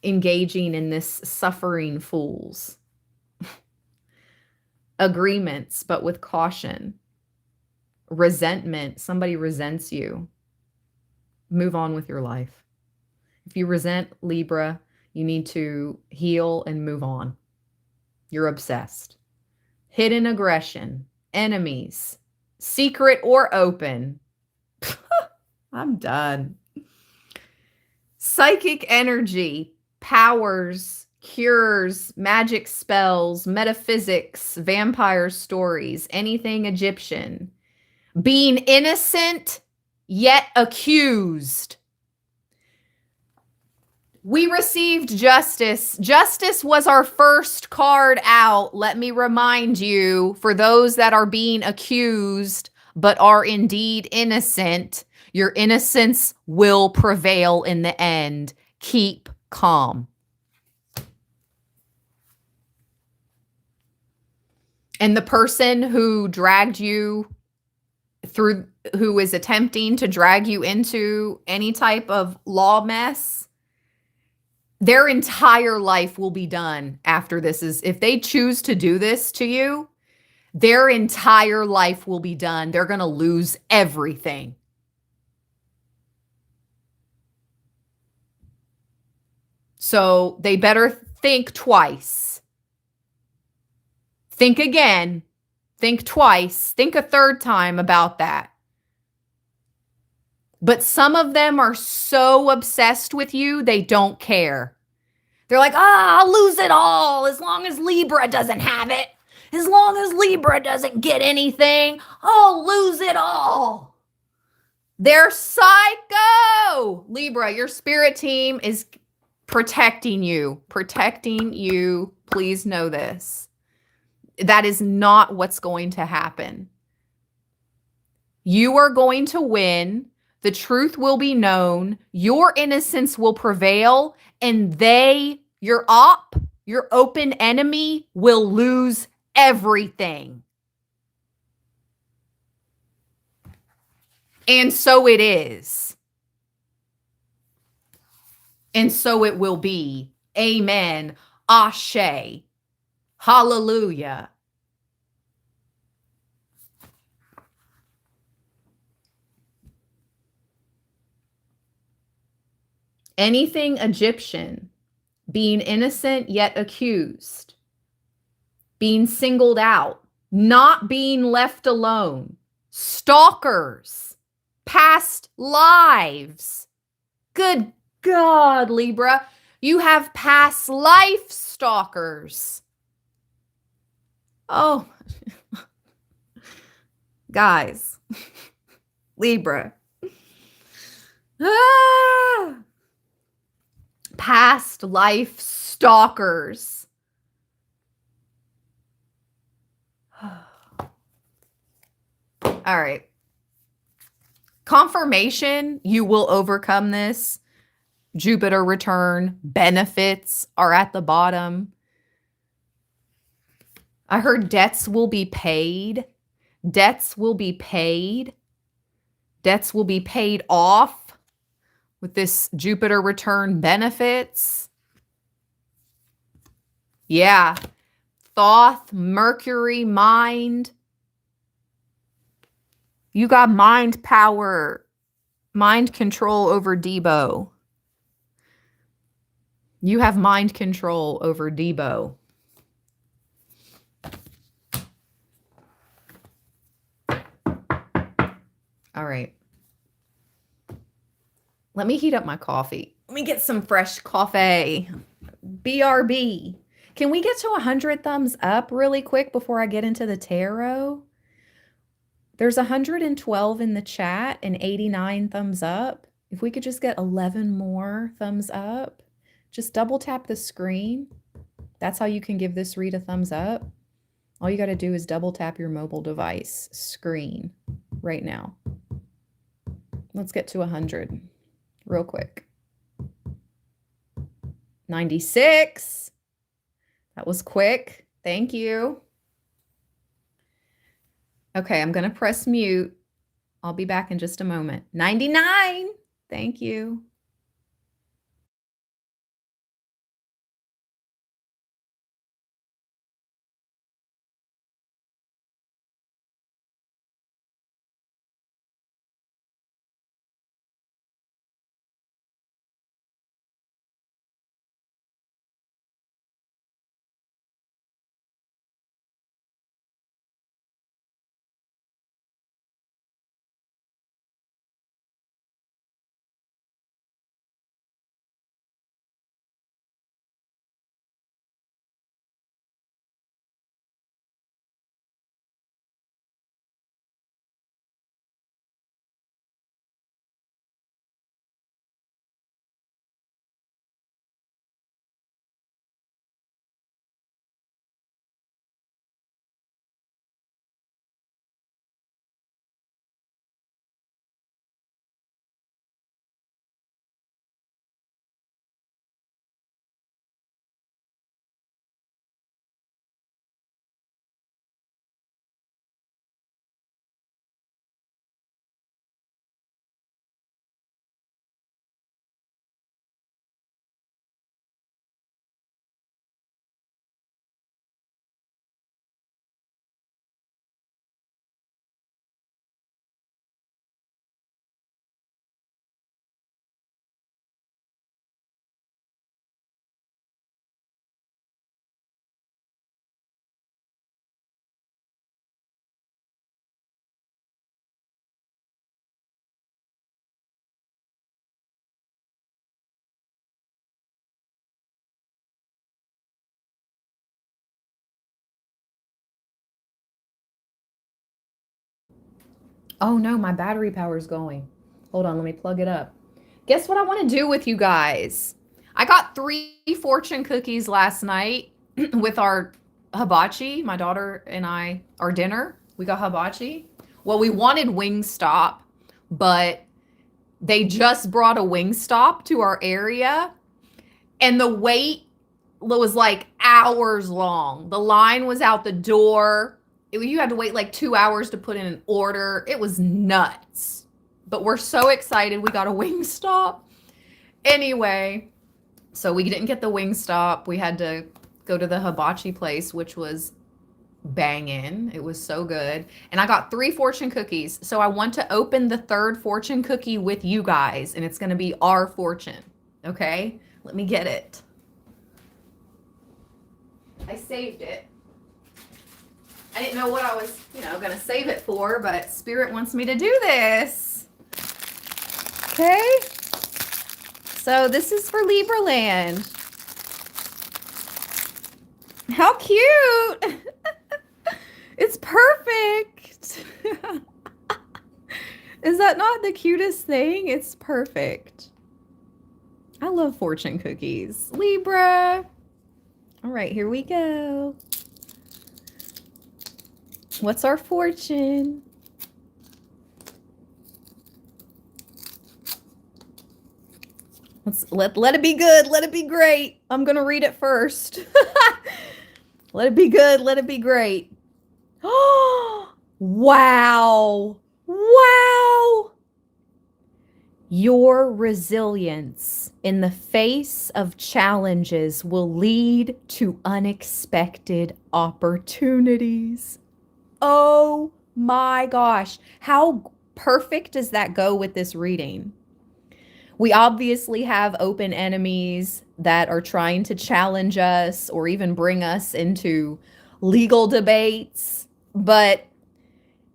engaging in this suffering fools. Agreements, but with caution. Resentment. Somebody resents you. Move on with your life. If you resent Libra, you need to heal and move on. You're obsessed. Hidden aggression. Enemies. Secret or open. I'm done. Psychic energy. Powers. Cures. Magic spells. Metaphysics. Vampire stories. Anything Egyptian. Being innocent yet accused. We received justice. Justice was our first card out. Let me remind you, for those that are being accused but are indeed innocent, your innocence will prevail in the end. Keep calm. And the person who dragged you through, who is attempting to drag you into any type of law mess, their entire life will be done after this. If they choose to do this to you, their entire life will be done. They're going to lose everything. So they better think twice. Think again. Think twice. Think a third time about that. But some of them are so obsessed with you, they don't care. They're like, I'll lose it all as long as Libra doesn't have it. As long as Libra doesn't get anything, I'll lose it all. They're psycho. Libra, your spirit team is protecting you. Protecting you. Please know this. That is not what's going to happen. You are going to win. The truth will be known. Your innocence will prevail. And they, your open enemy, will lose everything. And so it is. And so it will be. Amen. Ashe. Hallelujah. Anything Egyptian, being innocent yet accused, being singled out, not being left alone, stalkers, past lives. Good God, Libra, you have past life stalkers. Oh, guys, Libra. Past life stalkers. All right. Confirmation, you will overcome this. Jupiter return, benefits are at the bottom. I heard debts will be paid. Debts will be paid. Debts will be paid off with this Jupiter return benefits. Yeah. Thoth, Mercury, mind. You got mind power, mind control over Debo. You have mind control over Debo. All right. Let me heat up my coffee. Let me get some fresh coffee. BRB. Can we get to 100 thumbs up really quick before I get into the tarot? There's 112 in the chat and 89 thumbs up. If we could just get 11 more thumbs up, just double tap the screen. That's how you can give this read a thumbs up. All you got to do is double tap your mobile device screen right now. Let's get to 100 real quick. 96. That was quick. Thank you. Okay, I'm going to press mute. I'll be back in just a moment. 99. Thank you. Oh no, my battery power's going. Hold on, let me plug it up. Guess what I want to do with you guys? I got 3 fortune cookies last night with our hibachi. My daughter and I, our dinner, we got hibachi. Well, we wanted Wingstop, but they just brought a Wingstop to our area, and the wait was like hours long. The line was out the door. You had to wait like 2 hours to put in an order. It was nuts. But we're so excited we got a Wingstop. Anyway, so we didn't get the Wingstop. We had to go to the hibachi place, which was banging. It was so good. And I got 3 fortune cookies. So I want to open the 3rd fortune cookie with you guys, and it's going to be our fortune. Okay? Let me get it. I saved it. I didn't know what I was, going to save it for, but Spirit wants me to do this. Okay? So this is for Libra land. How cute! It's perfect! Is that not the cutest thing? It's perfect. I love fortune cookies. Libra! All right, here we go. What's our fortune? Let it be good. Let it be great. I'm going to read it first. Let it be good. Let it be great. Oh, wow. Wow. Your resilience in the face of challenges will lead to unexpected opportunities. Oh my gosh. How perfect does that go with this reading? We obviously have open enemies that are trying to challenge us or even bring us into legal debates. But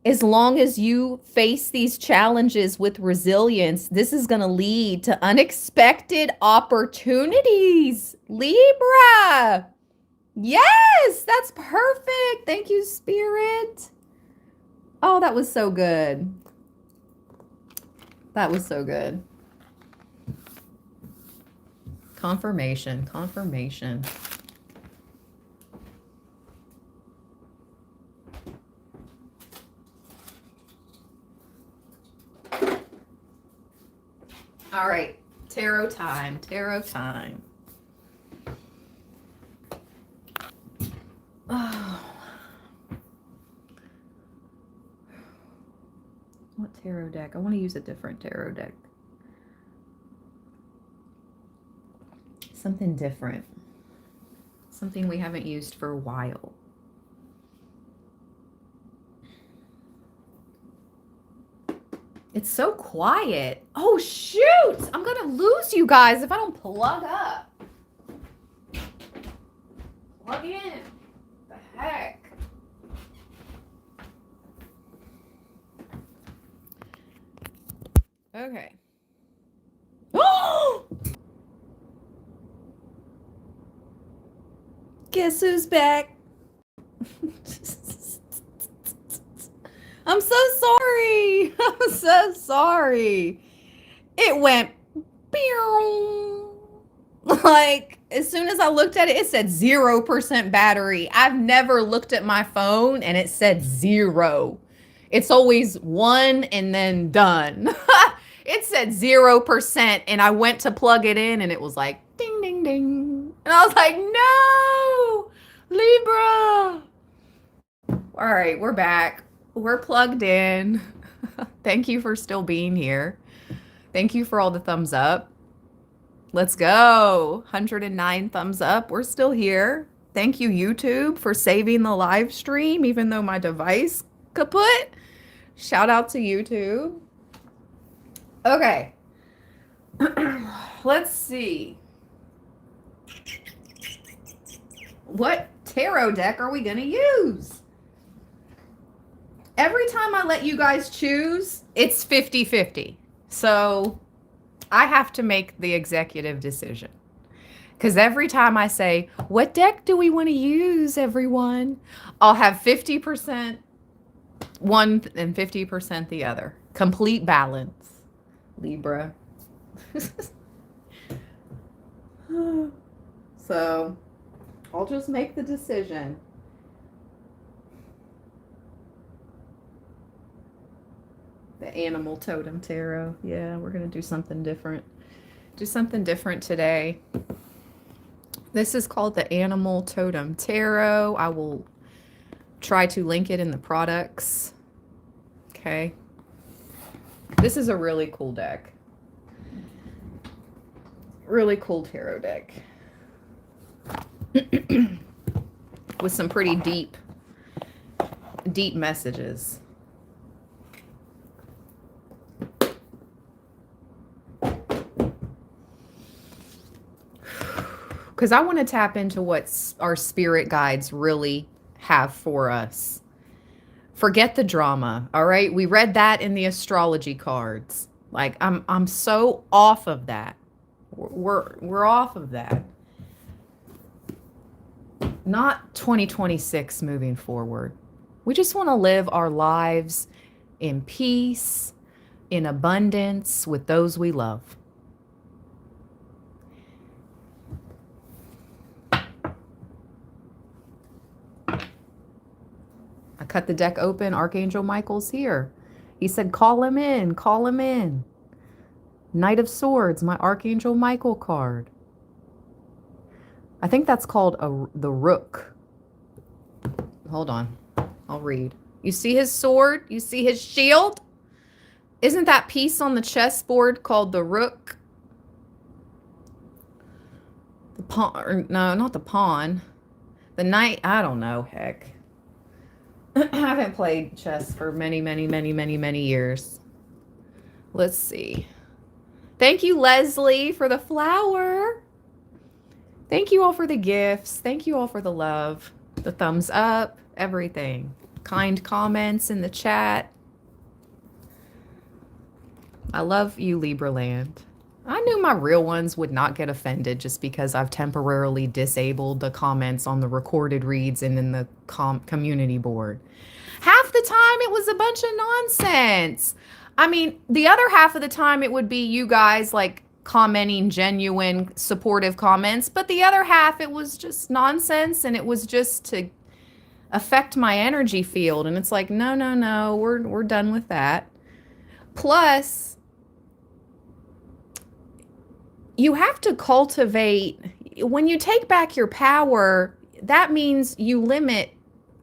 as long as you face these challenges with resilience, this is going to lead to unexpected opportunities. Libra. Yes, that's perfect. Thank you, Spirit. Oh, that was so good. That was so good. Confirmation, confirmation. All right, tarot time, tarot time. Oh. What tarot deck? I want to use a different tarot deck. Something different. Something we haven't used for a while. It's so quiet. Oh, shoot! I'm going to lose you guys if I don't plug up. Plug in. The heck? Okay. Oh! Guess who's back? I'm so sorry. I'm so sorry. It went like as soon as I looked at it, it said 0% battery. I've never looked at my phone and it said 0. It's always 1 and then done. It said 0% and I went to plug it in and it was like ding, ding, ding. And I was like, no, Libra. All right, we're back. We're plugged in. Thank you for still being here. Thank you for all the thumbs up. Let's go. 109 thumbs up. We're still here. Thank you, YouTube, for saving the live stream, even though my device kaput. Shout out to YouTube. Okay. Let's see. What tarot deck are we going to use? Every time I let you guys choose, it's 50-50. So I have to make the executive decision. Because every time I say, what deck do we want to use, everyone? I'll have 50% one and 50% the other. Complete balance. Libra. So I'll just make the decision. The animal totem tarot. Yeah, we're going to do something different. Do something different today. This is called the Animal Totem Tarot. I will try to link it in the products. Okay. This is a really cool deck. Really cool tarot deck. With some pretty deep messages. Because I want to tap into what our spirit guides really have for us. Forget the drama, all right? We read that in the astrology cards. Like I'm so off of that. We're off of that. Not 2026 moving forward. We just want to live our lives in peace, in abundance with those we love. I cut the deck open. Archangel Michael's here. He said, call him in, call him in. Knight of Swords, my Archangel Michael card. I think that's called the Rook. Hold on. I'll read. You see his sword? You see his shield? Isn't that piece on the chessboard called the Rook? The pawn, or, no, not the pawn. The knight, I don't know, heck. I haven't played chess for many years. Let's see. Thank you, Leslie, for the flower. Thank you all for the gifts. Thank you all for the love, the thumbs up, everything. Kind comments in the chat. I love you, Libra land. I knew my real ones would not get offended just because I've temporarily disabled the comments on the recorded reads and in the community board. Half the time it was a bunch of nonsense. I mean, the other half of the time it would be you guys like commenting genuine supportive comments, but the other half it was just nonsense and it was just to affect my energy field. And it's like, no, we're done with that. Plus, you have to cultivate, when you take back your power, that means you limit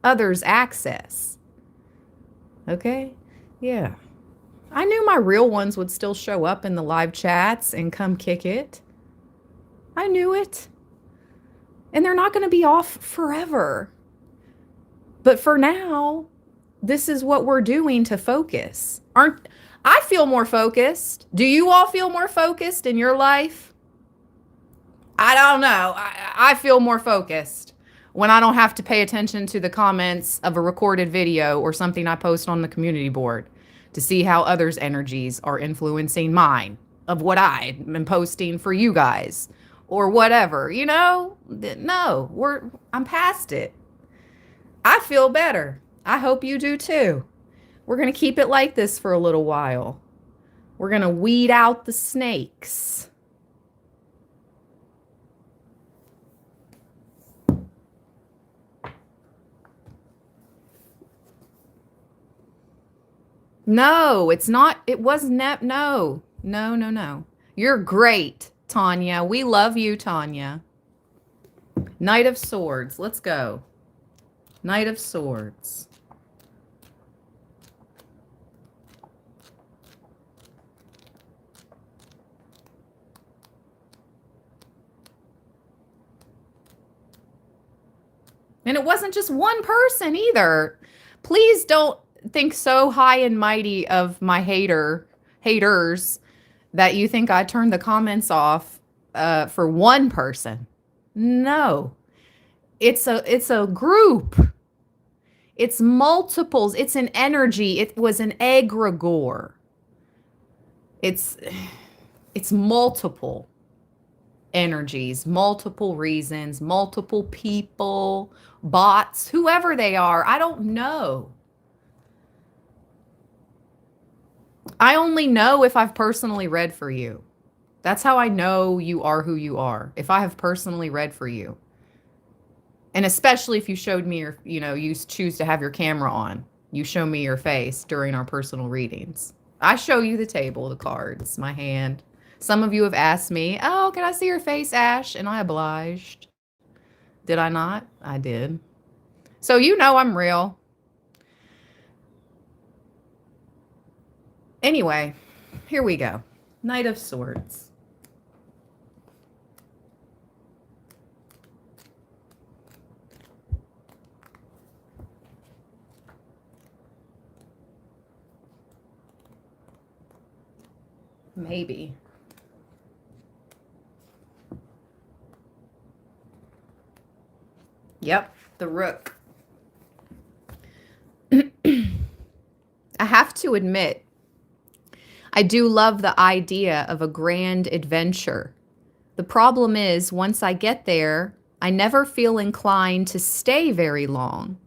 others' access. Okay? Yeah. I knew my real ones would still show up in the live chats and come kick it. I knew it. And they're not going to be off forever. But for now, this is what we're doing to focus. I feel more focused? Do you all feel more focused in your life? I don't know. I feel more focused when I don't have to pay attention to the comments of a recorded video or something I post on the community board to see how others' energies are influencing mine of what I am posting for you guys or whatever. No, I'm past it. I feel better. I hope you do too. We're going to keep it like this for a little while. We're going to weed out the snakes. No, it's not. It was no. No. You're great, Tanya. We love you, Tanya. Knight of Swords. Let's go. Knight of Swords. And it wasn't just one person either. Please don't think so high and mighty of my haters that you think I turned the comments off for one person. No. It's a group. It's multiples. It's an energy. It was an egregore. It's multiple energies, multiple reasons, multiple people, bots, whoever they are. I don't know. I only know if I've personally read for you. That's how I know you are who you are, if I have personally read for you. And especially if you showed me your, you choose to have your camera on. You show me your face during our personal readings. I show you the table, the cards, my hand. Some of you have asked me, oh, can I see your face, Ash? And I obliged. Did I not? I did. So I'm real. Anyway, here we go. Knight of Swords. Maybe. Yep, the Rook. I have to admit, I do love the idea of a grand adventure. The problem is, once I get there, I never feel inclined to stay very long.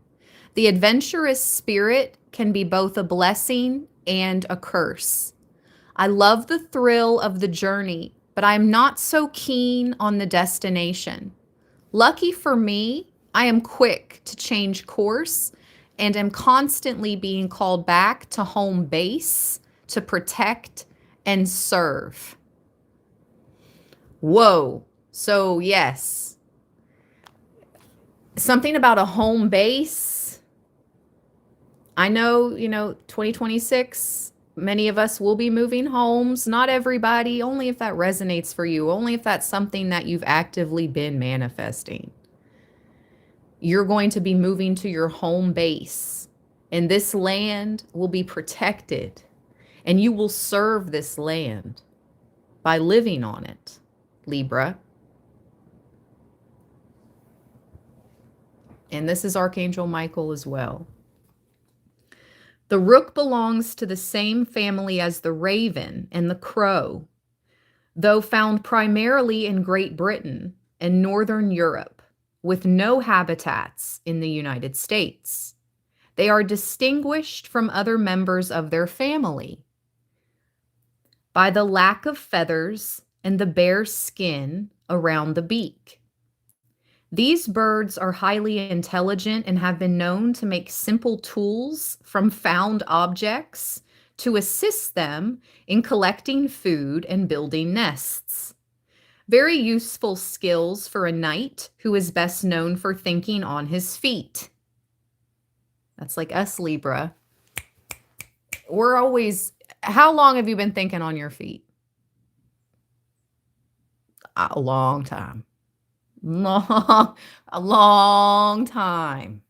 The adventurous spirit can be both a blessing and a curse. I love the thrill of the journey, but I'm not so keen on the destination. Lucky for me, I am quick to change course and am constantly being called back to home base to protect and serve. Whoa. So yes, something about a home base. I know, 2026, many of us will be moving homes. Not everybody, only if that resonates for you, only if that's something that you've actively been manifesting. You're going to be moving to your home base, and this land will be protected, and you will serve this land by living on it, Libra. And this is Archangel Michael as well. The Rook belongs to the same family as the Raven and the Crow, though found primarily in Great Britain and Northern Europe, with no habitats in the United States. They are distinguished from other members of their family by the lack of feathers and the bare skin around the beak. These birds are highly intelligent and have been known to make simple tools from found objects to assist them in collecting food and building nests. Very useful skills for a knight who is best known for thinking on his feet. That's like us, Libra. We're always, how long have you been thinking on your feet? A long time. A long time.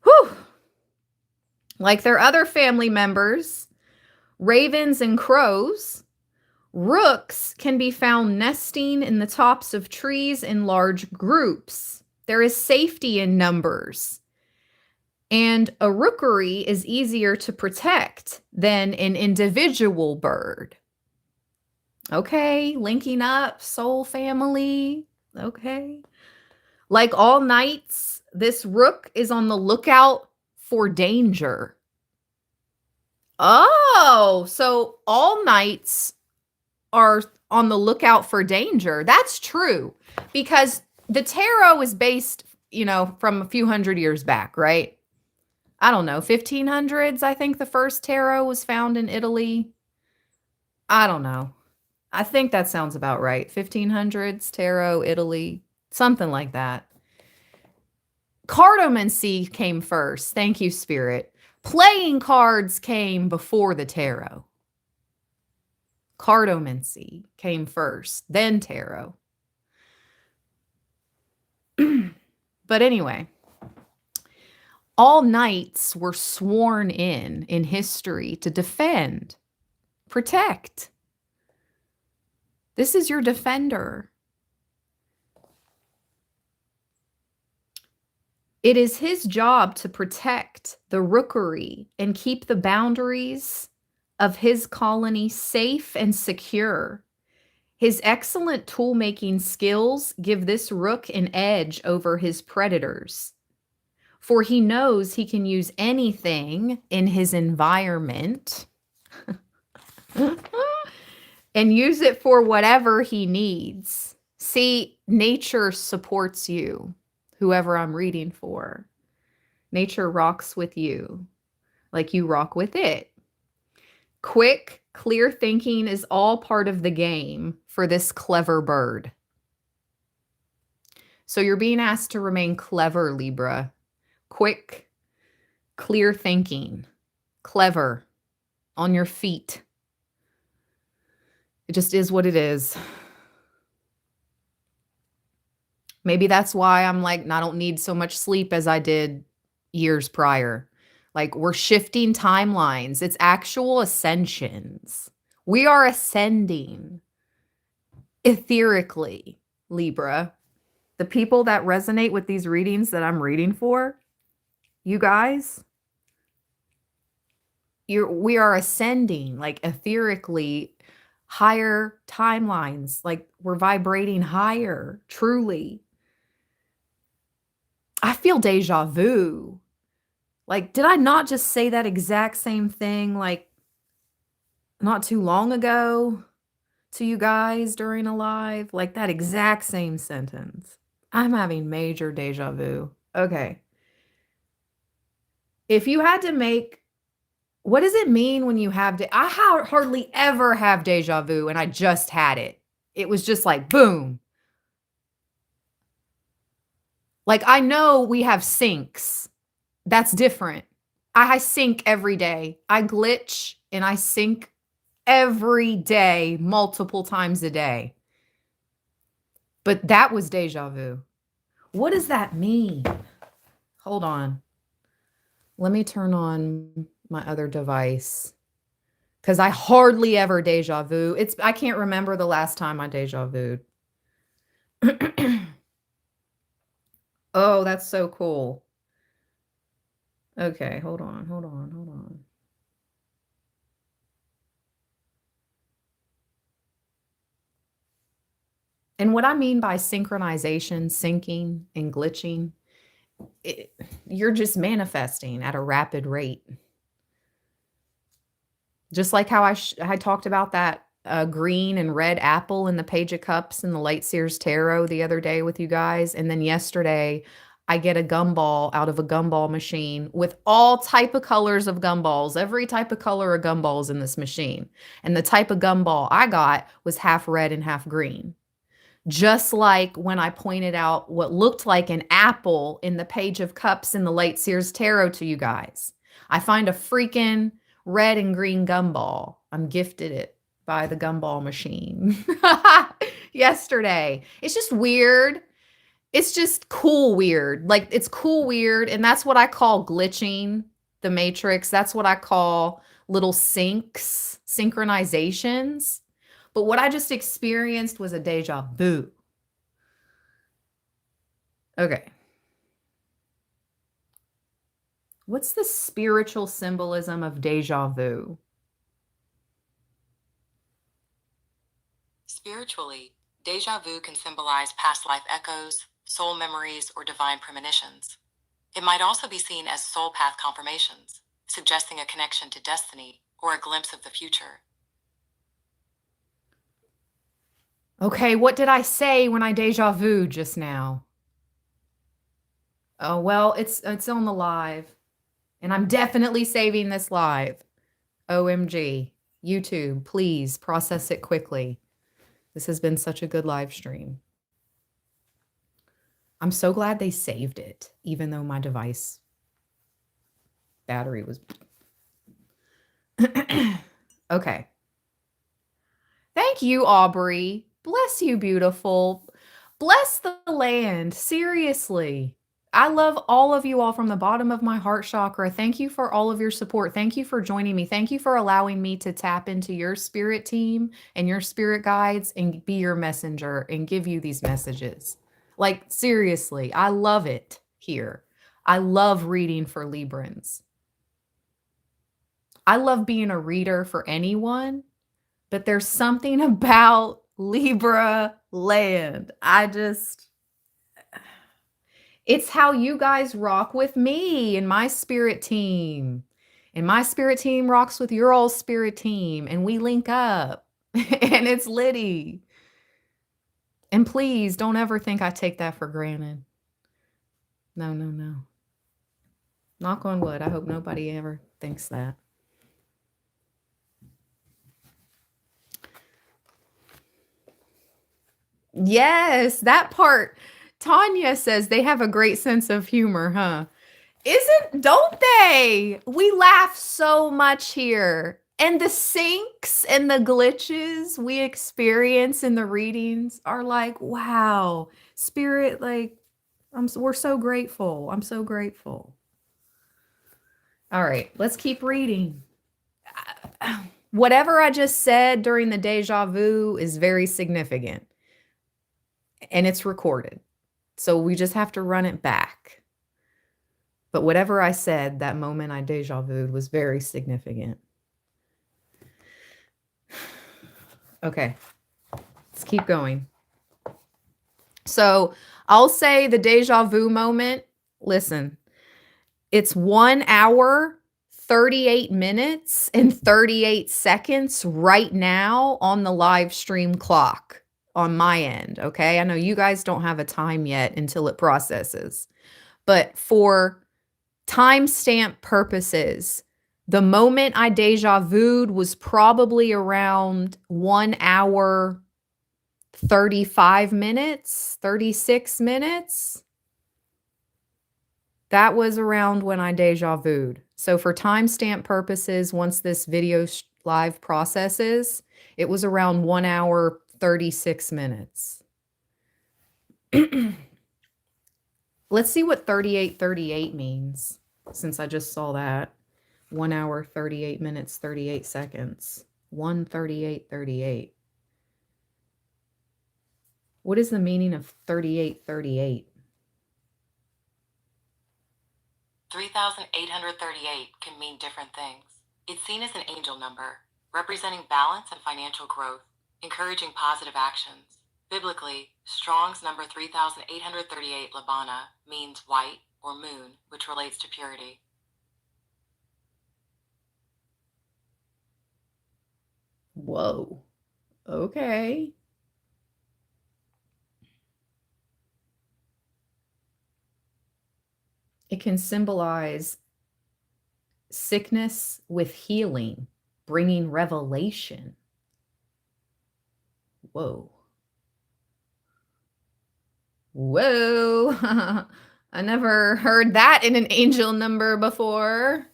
Whew. Like their other family members, ravens and crows, rooks can be found nesting in the tops of trees in large groups. There is safety in numbers. And a rookery is easier to protect than an individual bird. Okay, linking up, soul family. Okay. Like all knights, this rook is on the lookout for danger. Oh, so all knights are on the lookout for danger. That's true, because the tarot is based, from a few hundred years back, right? I don't know, 1500s, I think the first tarot was found in Italy. I don't know. I think that sounds about right. 1500s, tarot, Italy, something like that. Cartomancy came first. Thank you, Spirit. Playing cards came before the tarot. Cartomancy came first, then tarot. But anyway, all knights were sworn in history to defend, protect. This is your defender. It is his job to protect the rookery and keep the boundaries of his colony safe and secure. His excellent tool-making skills give this rook an edge over his predators, for he knows he can use anything in his environment and use it for whatever he needs. See, nature supports you, whoever I'm reading for. Nature rocks with you like you rock with it. Quick, clear thinking is all part of the game for this clever bird. So you're being asked to remain clever, Libra. Quick, clear thinking, clever, on your feet. It just is what it is. Maybe that's why I'm like, I don't need so much sleep as I did years prior. Like, we're shifting timelines. It's actual ascensions. We are ascending etherically, Libra. The people that resonate with these readings that I'm reading for, you guys, we are ascending, like, etherically, higher timelines. Like, we're vibrating higher, truly. I feel deja vu. Like, did I not just say that exact same thing, like, not too long ago to you guys during a live? Like, that exact same sentence. I'm having major deja vu. Okay. If you had to make, what does it mean when you have, I hardly ever have deja vu, and I just had it. It was just like, boom. Like, I know we have syncs. That's different. I sync every day. I glitch and I sync every day, multiple times a day. But that was deja vu. What does that mean? Hold on. Let me turn on my other device, because I hardly ever deja vu. I can't remember the last time I deja vu'd. Oh, that's so cool. Okay, hold on. And what I mean by synchronization, syncing, and glitching, you're just manifesting at a rapid rate. Just like how I talked about that green and red apple in the Page of Cups in the Light Seers Tarot the other day with you guys. And then yesterday, I get a gumball out of a gumball machine with all type of colors of gumballs, every type of color of gumballs in this machine. And the type of gumball I got was half red and half green. Just like when I pointed out what looked like an apple in the Page of Cups in the late Sears Tarot to you guys. I find a freaking red and green gumball. I'm gifted it by the gumball machine yesterday. It's just weird. It's just cool weird. Like it's cool weird. And that's what I call glitching the matrix. That's what I call little syncs, synchronizations. But what I just experienced was a deja vu. Okay. What's the spiritual symbolism of deja vu? Spiritually, deja vu can symbolize past life echoes, soul memories, or divine premonitions. It might also be seen as soul path confirmations, suggesting a connection to destiny or a glimpse of the future. Okay, what did I say when I deja vu just now? Oh, well, it's on the live. And I'm definitely saving this live. OMG. YouTube, please process it quickly. This has been such a good live stream. I'm so glad they saved it, even though my device battery was. Okay. Thank you, Aubrey. Bless you, beautiful. Bless the land. Seriously. I love all of you all from the bottom of my heart chakra. Thank you for all of your support. Thank you for joining me. Thank you for allowing me to tap into your spirit team and your spirit guides and be your messenger and give you these messages. Like, seriously, I love it here. I love reading for Librans. I love being a reader for anyone, but there's something about Libra land. It's how you guys rock with me and my spirit team. And my spirit team rocks with your old spirit team. And we link up. And it's litty. And please don't ever think I take that for granted. No, no, no. Knock on wood. I hope nobody ever thinks that. Yes, that part. Tanya says they have a great sense of humor, huh? Don't they? We laugh so much here. And the syncs and the glitches we experience in the readings are like, wow, spirit, like, we're so grateful. I'm so grateful. All right, let's keep reading. Whatever I just said during the deja vu is very significant and it's recorded. So we just have to run it back. But whatever I said, that moment I deja vu'd was very significant. Okay, let's keep going. So I'll say the deja vu moment. Listen, it's 1 hour, 38 minutes, and 38 seconds right now on the live stream clock on my end. Okay, I know you guys don't have a time yet until it processes. But for timestamp purposes, the moment I deja vu'd was probably around 1 hour, 35 minutes, 36 minutes. That was around when I deja vu'd. So for timestamp purposes, once this video live processes, it was around 1 hour, 36 minutes. Let's see what 3838 means, since I just saw that. 1 hour, 38 minutes, 38 seconds. 1:38:38. What is the meaning of 3838? 3,838 can mean different things. It's seen as an angel number, representing balance and financial growth, encouraging positive actions. Biblically, Strong's number 3,838 Labana means white or moon, which relates to purity. Whoa. Okay. It can symbolize sickness with healing, bringing revelation. Whoa. Whoa. I never heard that in an angel number before.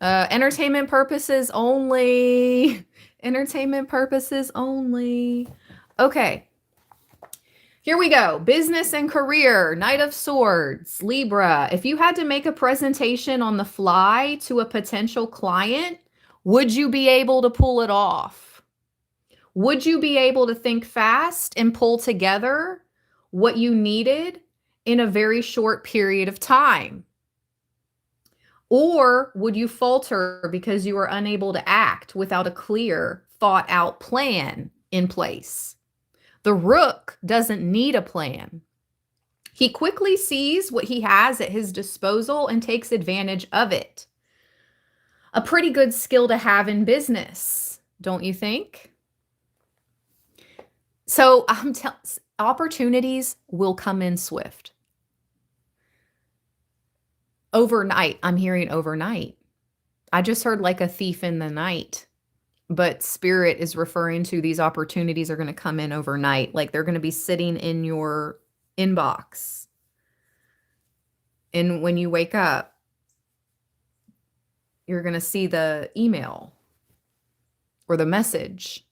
Entertainment purposes only. Entertainment purposes only. Okay. Here we go. Business and career. Knight of Swords. Libra. If you had to make a presentation on the fly to a potential client, would you be able to pull it off? Would you be able to think fast and pull together what you needed in a very short period of time? Or would you falter because you were unable to act without a clear, thought out plan in place? The Rook doesn't need a plan. He quickly sees what he has at his disposal and takes advantage of it. A pretty good skill to have in business, don't you think? So opportunities will come in swift. Overnight, I'm hearing overnight. I just heard like a thief in the night, but Spirit is referring to these opportunities are going to come in overnight. Like they're going to be sitting in your inbox. And when you wake up, you're going to see the email or the message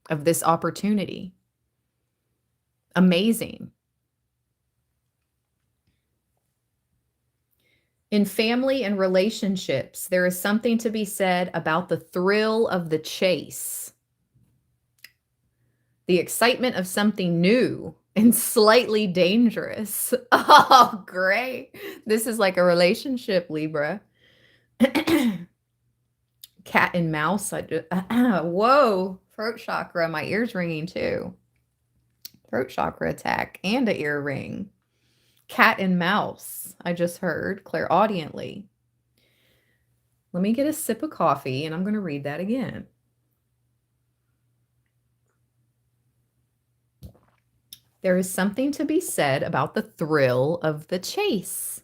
of this opportunity. Amazing. In family and relationships, there is something to be said about the thrill of the chase, the excitement of something new and slightly dangerous. Oh, great. This is like a relationship, Libra. Cat and mouse. Whoa, throat chakra. My ear's ringing too. Throat chakra attack and an ear ring. Cat and mouse, I just heard clairaudiently. Let me get a sip of coffee and I'm going to read that again. There is something to be said about the thrill of the chase,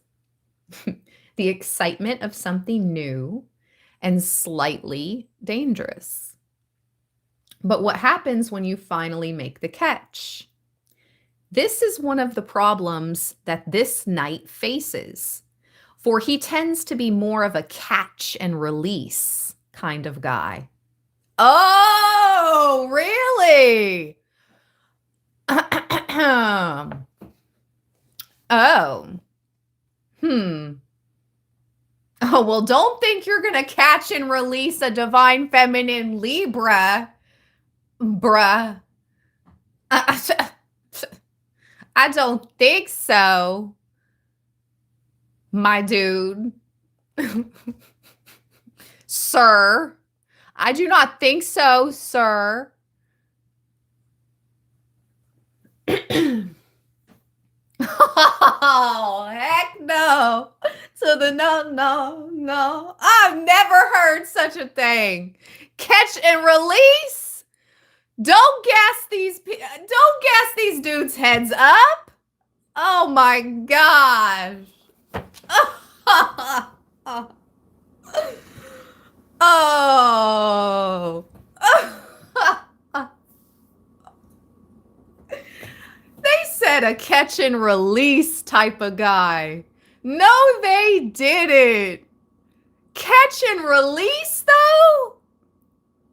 the excitement of something new and slightly dangerous. But what happens when you finally make the catch? This is one of the problems that this knight faces, for he tends to be more of a catch and release kind of guy. Oh, really? Oh. Oh, well, don't think you're going to catch and release a divine feminine Libra, bruh. I don't think so, my dude. Sir, I do not think so, sir. Oh, heck no. To the no. I've never heard such a thing. Catch and release? Don't gas these dudes' heads up. Oh my gosh. Oh. They said a catch and release type of guy. No, they didn't. Catch and release, though?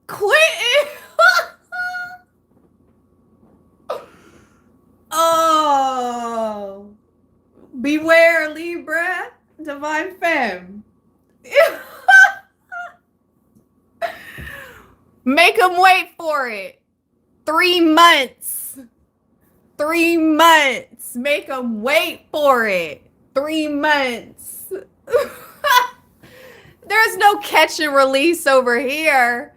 Quit it. Oh. Beware, Libra. Divine Femme. Make them wait for it. 3 months. 3 months. Make them wait for it. 3 months. There's no catch and release over here.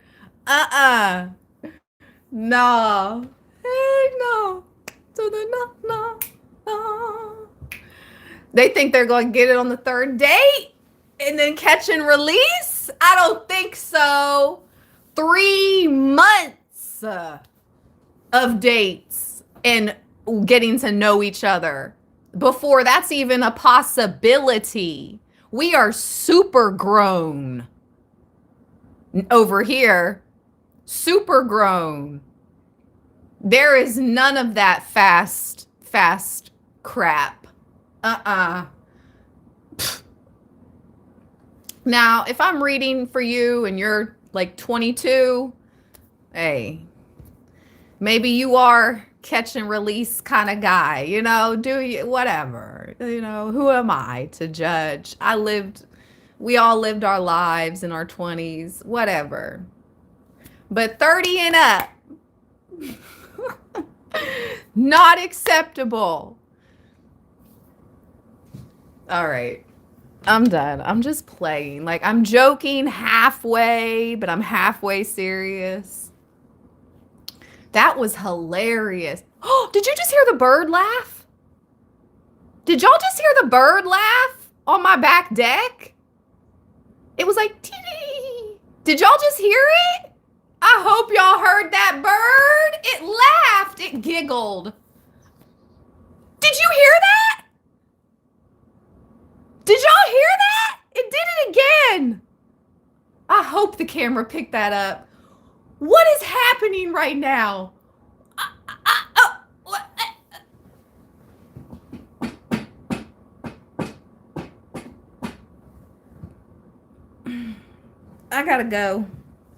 No. Heck no. To the no. They think they're going to get it on the 3rd date and then catch and release? I don't think so. 3 months of dates and getting to know each other. before that's even a possibility. We are super grown over here. Super grown. There is none of that fast crap. Uh-uh. Now, if I'm reading for you and you're like 22, hey, maybe you are catch and release kind of guy, do you, whatever, who am I to judge? We all lived our lives in our 20s, whatever. But 30 and up, not acceptable. All right. I'm done. I'm just playing. Like, I'm joking halfway, but I'm halfway serious. That was hilarious. Oh, did you just hear the bird laugh? Did y'all just hear the bird laugh on my back deck? It was like, tee. Did y'all just hear it? I hope y'all heard that bird. It laughed. It giggled. Did you hear that? Did y'all hear that? It did it again. I hope the camera picked that up. What is happening right now? I gotta go.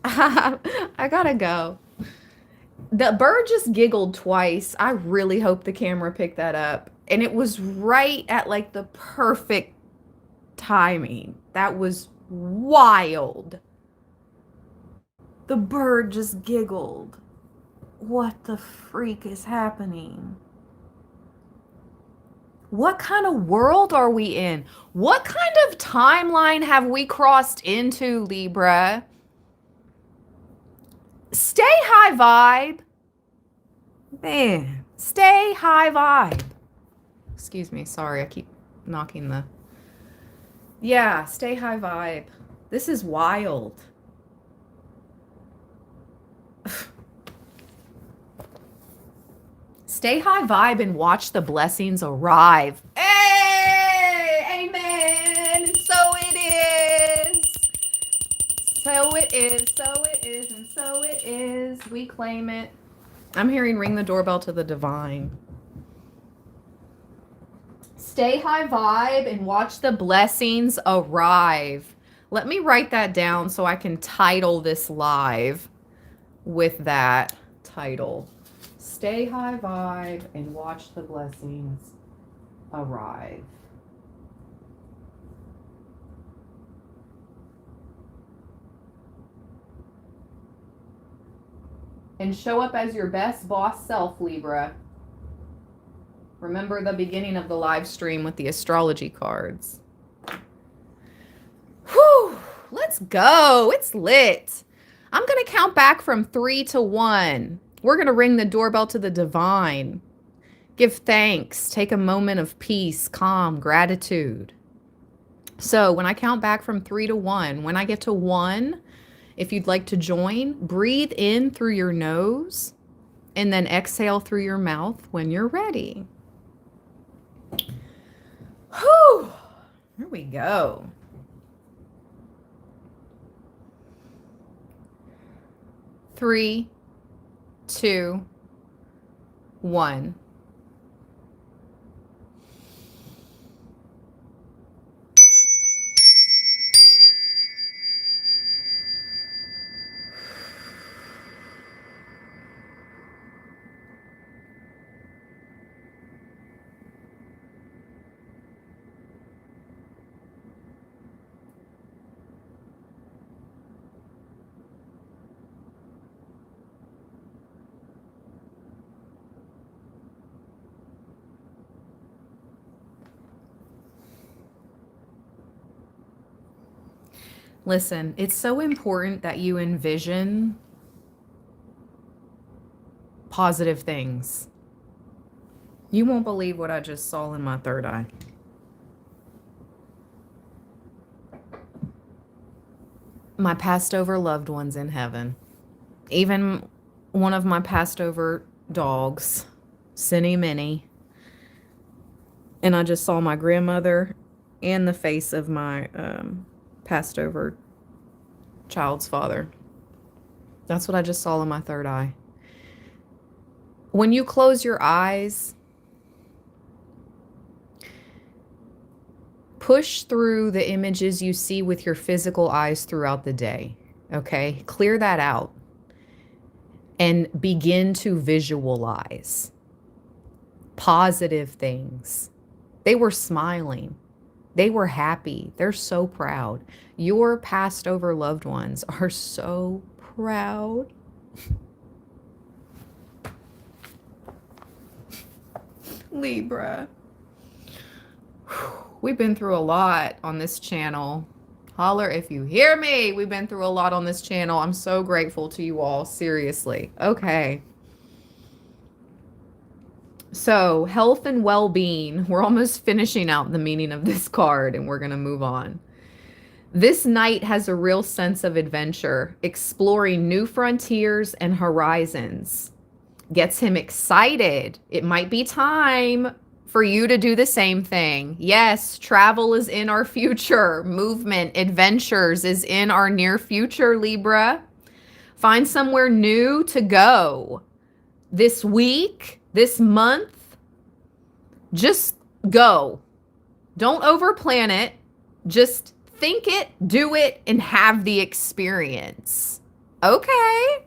I gotta go. The bird just giggled twice. I really hope the camera picked that up. And it was right at like the perfect timing. That was wild. The bird just giggled. What the freak is happening? What kind of world are we in? What kind of timeline have we crossed into, Libra? Stay high vibe. Man, stay high vibe. Excuse me, sorry, I keep knocking the... Yeah, stay high vibe. This is wild. Stay high vibe and watch the blessings arrive. Hey, amen. So it is. So it is. So it is. And so it is. We claim it. I'm hearing ring the doorbell to the divine. Stay high vibe and watch the blessings arrive. Let me write that down so I can title this live with that title. Stay high vibe and watch the blessings arrive. And show up as your best boss self, Libra. Remember the beginning of the live stream with the astrology cards. Whew, let's go. It's lit. I'm going to count back from 3 to 1. We're going to ring the doorbell to the divine. Give thanks. Take a moment of peace, calm, gratitude. So when I count back from 3 to 1, when I get to 1, if you'd like to join, breathe in through your nose and then exhale through your mouth when you're ready. Whew. Here we go. 3, 2, 1. Listen, it's so important that you envision positive things. You won't believe what I just saw in my third eye. My passed over loved ones in heaven. Even one of my passed over dogs, Cinny Minnie. And I just saw my grandmother and the face of my passed over child's father. That's what I just saw in my third eye. When you close your eyes, push through the images you see with your physical eyes throughout the day. Okay? Clear that out and begin to visualize positive things. They were smiling. They were happy. They're so proud. Your passed over loved ones are so proud. Libra. We've been through a lot on this channel. Holler if you hear me. We've been through a lot on this channel. I'm so grateful to you all. Seriously. Okay. So, health and well-being. We're almost finishing out the meaning of this card and we're going to move on. This knight has a real sense of adventure, exploring new frontiers and horizons. Gets him excited. It might be time for you to do the same thing. Yes, travel is in our future. Movement, adventures is in our near future, Libra. Find somewhere new to go. This week, this month, just go. Don't overplan it. Just think it, do it, and have the experience. Okay.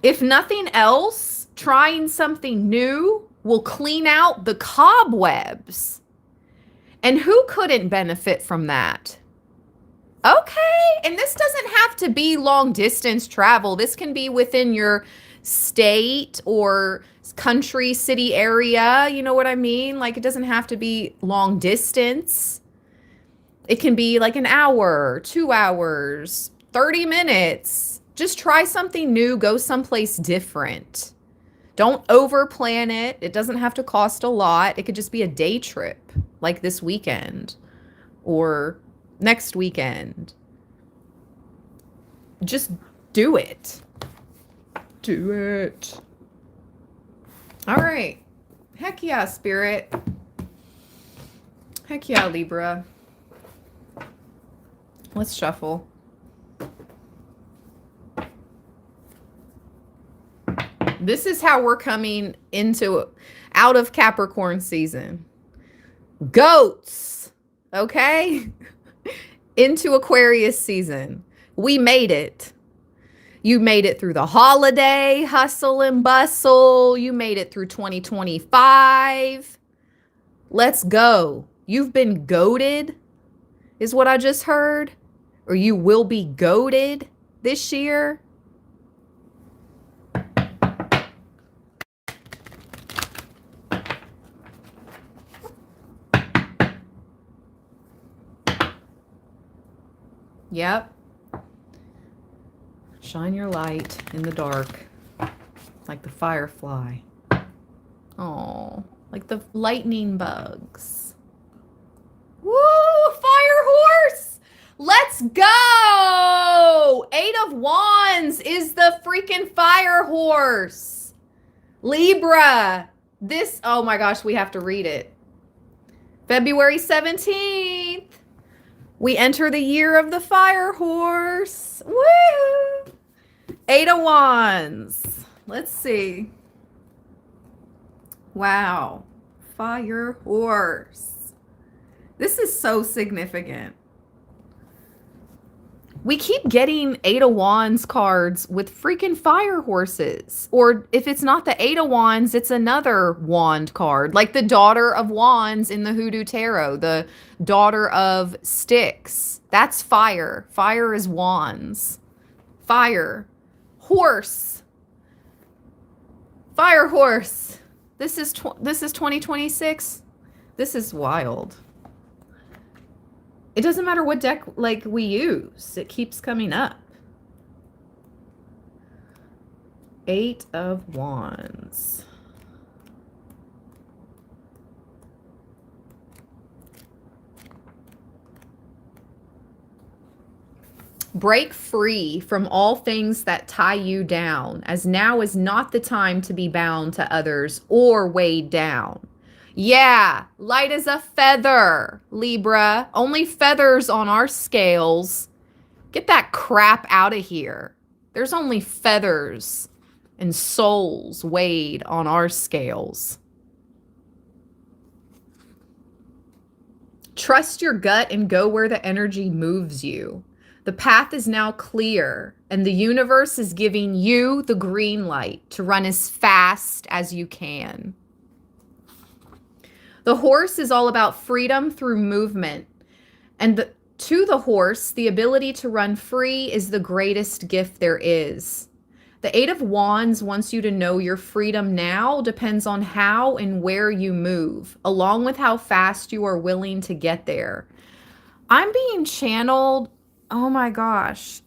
If nothing else, trying something new will clean out the cobwebs. And who couldn't benefit from that? Okay. And this doesn't have to be long distance travel. This can be within your state or country, city area. You know what I mean? Like, it doesn't have to be long distance. It can be like an hour, 2 hours, 30 minutes. Just try something new. Go someplace different. Don't overplan it. It doesn't have to cost a lot. It could just be a day trip, like this weekend or next weekend. Just do it. Do it. All right. Heck yeah, Spirit. Heck yeah, Libra. Let's shuffle. This is how we're coming out of Capricorn season. Goats, okay? Into Aquarius season. We made it. You made it through the holiday hustle and bustle. You made it through 2025. Let's go. You've been goated, is what I just heard. Or you will be goated this year. Yep. Shine your light in the dark, like the firefly. Oh, like the lightning bugs. Woo! Fire horse! Let's go! 8 of Wands is the freaking fire horse. Libra. This, oh my gosh, we have to read it. February 17th. We enter the year of the fire horse. Woo! 8 of Wands. Let's see. Wow. Fire horse. This is so significant. We keep getting 8 of Wands cards with freaking fire horses. Or if it's not the 8 of Wands, it's another wand card. Like the Daughter of Wands in the Hoodoo Tarot. The Daughter of Sticks. That's fire. Fire is wands. Fire. Horse. Fire horse. This is 2026. This is wild. It doesn't matter what deck like we use. It keeps coming up. 8 of Wands. Break free from all things that tie you down, as now is not the time to be bound to others or weighed down. Yeah, light as a feather, Libra. Only feathers on our scales. Get that crap out of here. There's only feathers and souls weighed on our scales. Trust your gut and go where the energy moves you. The path is now clear, and the universe is giving you the green light to run as fast as you can. The horse is all about freedom through movement. And to the horse, the ability to run free is the greatest gift there is. The Eight of Wands wants you to know your freedom now depends on how and where you move, along with how fast you are willing to get there. I'm being channeled. Oh my gosh.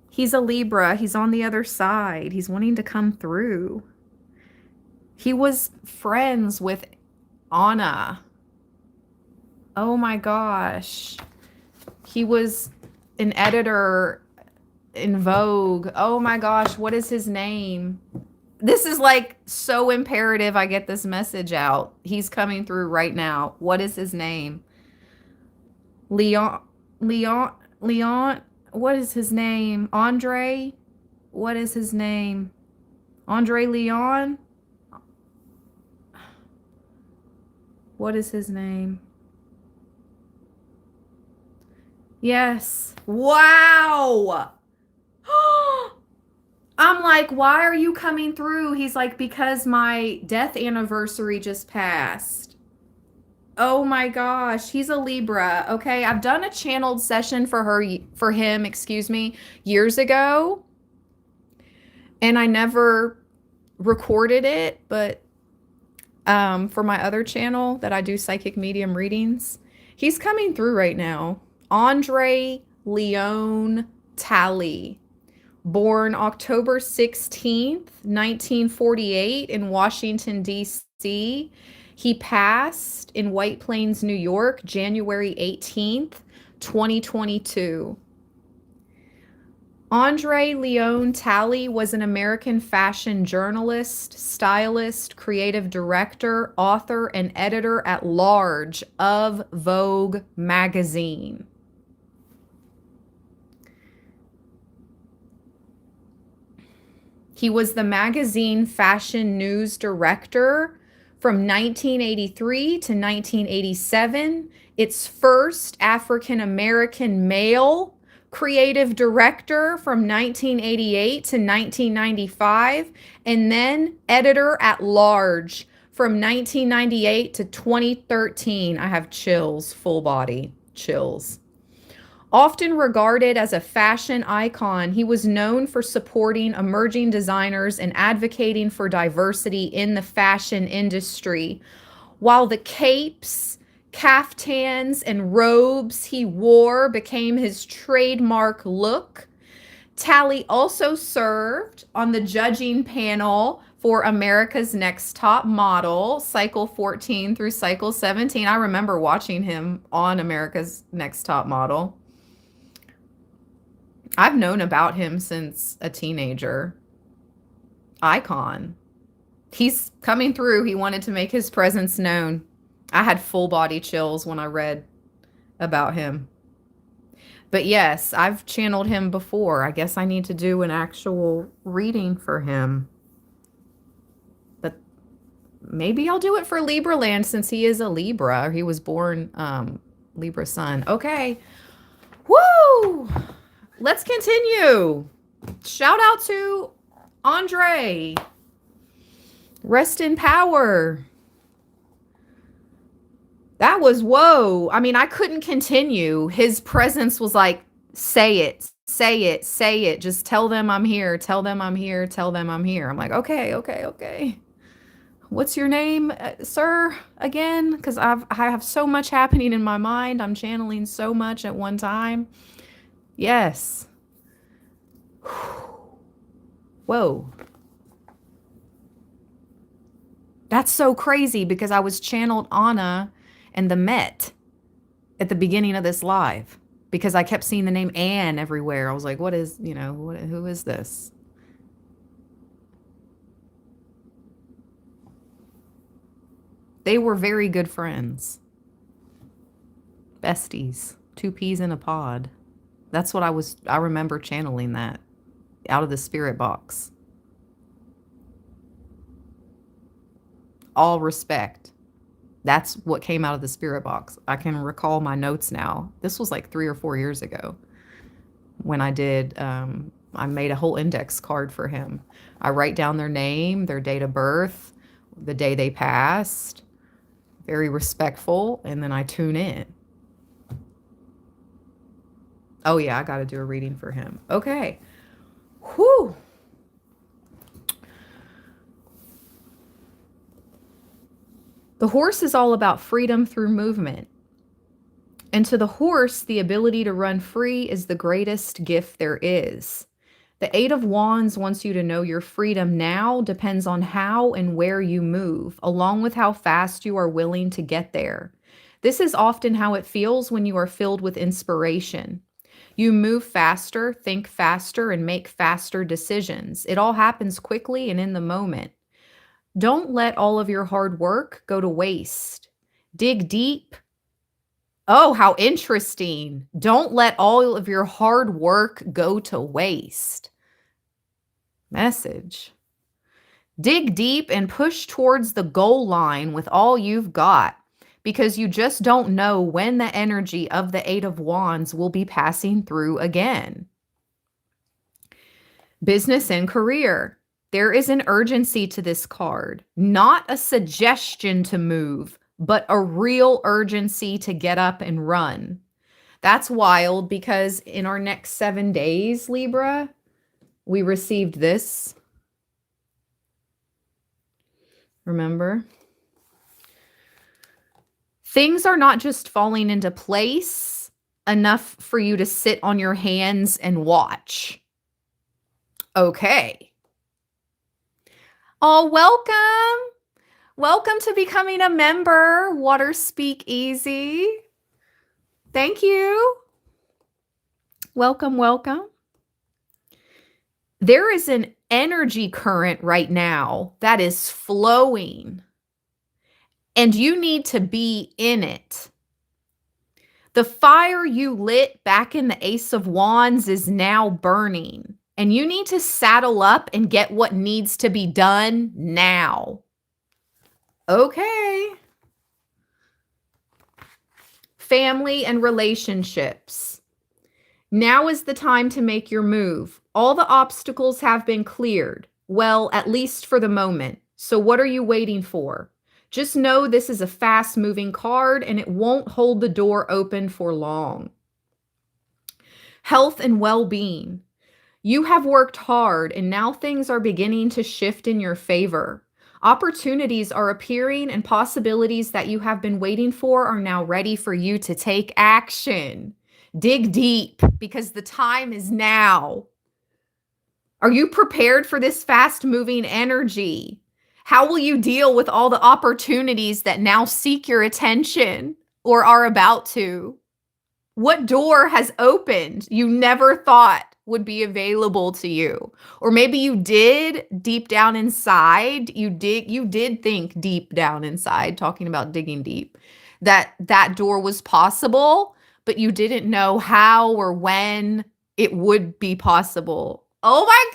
He's a Libra. He's on the other side. He's wanting to come through. He was friends with Anna. Oh my gosh. He was an editor in Vogue. Oh my gosh, what is his name? This is like so imperative I get this message out. He's coming through right now. What is his name? Leon, Leon, what is his name? Andre? What is his name? Andre Leon? What is his name? Yes. Wow. I'm like, why are you coming through? He's like, because my death anniversary just passed. Oh my gosh, he's a Libra. Okay, I've done a channeled session for him, excuse me, years ago, and I never recorded it, but for my other channel that I do psychic medium readings, he's coming through right now. Andre Leon Talley, born October 16th, 1948 in Washington, D.C. He passed in White Plains, New York, January 18th, 2022. Andre Leon Talley was an American fashion journalist, stylist, creative director, author, and editor at large of Vogue magazine. He was the magazine fashion news director from 1983 to 1987, its first African American male creative director from 1988 to 1995, and then editor at large from 1998 to 2013. I have chills, full body chills. Often regarded as a fashion icon, he was known for supporting emerging designers and advocating for diversity in the fashion industry. While the capes, caftans, and robes he wore became his trademark look, Talley also served on the judging panel for America's Next Top Model, cycle 14 through cycle 17. I remember watching him on America's Next Top Model. I've known about him since a teenager. Icon. He's coming through. He wanted to make his presence known. I had full body chills when I read about him. But yes, I've channeled him before. I guess I need to do an actual reading for him. But maybe I'll do it for Libra land since he is a Libra. He was born Libra sun. Okay. Woo! Let's continue. Shout out to Andre. Rest in power. That was whoa. I mean, I couldn't continue. His presence was like, say it, say it, say it. Just tell them I'm here. Tell them I'm here. Tell them I'm here. I'm like, okay, okay, okay. What's your name, sir, again? Because I have so much happening in my mind. I'm channeling so much at one time. Yes. Whoa. That's so crazy because I was channeled Anna and the Met at the beginning of this live because I kept seeing the name Anne everywhere. I was like, what is, who is this? They were very good friends. Besties. 2 peas in a pod. That's what I remember channeling that out of the spirit box. All respect. That's what came out of the spirit box. I can recall my notes now. This was like 3 or 4 years ago when I did, I made a whole index card for him. I write down their name, their date of birth, the day they passed, very respectful, and then I tune in. Oh, yeah, I got to do a reading for him. Okay. Whew. The horse is all about freedom through movement. And to the horse, the ability to run free is the greatest gift there is. The Eight of Wands wants you to know your freedom now depends on how and where you move, along with how fast you are willing to get there. This is often how it feels when you are filled with inspiration. You move faster, think faster, and make faster decisions. It all happens quickly and in the moment. Don't let all of your hard work go to waste. Dig deep. Oh, how interesting. Don't let all of your hard work go to waste. Message. Dig deep and push towards the goal line with all you've got, because you just don't know when the energy of the Eight of Wands will be passing through again. Business and career. There is an urgency to this card, not a suggestion to move, but a real urgency to get up and run. That's wild because in our next 7 days, Libra, we received this. Remember? Things are not just falling into place enough for you to sit on your hands and watch. Okay. Oh, welcome. Welcome to becoming a member, Water Speak Easy. Thank you. Welcome, welcome. There is an energy current right now that is flowing, and you need to be in it. The fire you lit back in the Ace of Wands is now burning, and you need to saddle up and get what needs to be done now. Okay. Family and relationships. Now is the time to make your move. All the obstacles have been cleared. Well, at least for the moment. So what are you waiting for? Just know this is a fast-moving card and it won't hold the door open for long. Health and well-being. You have worked hard and now things are beginning to shift in your favor. Opportunities are appearing and possibilities that you have been waiting for are now ready for you to take action. Dig deep because the time is now. Are you prepared for this fast-moving energy? How will you deal with all the opportunities that now seek your attention or are about to? What door has opened you never thought would be available to you? Or maybe you did deep down inside, you did think deep down inside, talking about digging deep, that door was possible, but you didn't know how or when it would be possible. Oh my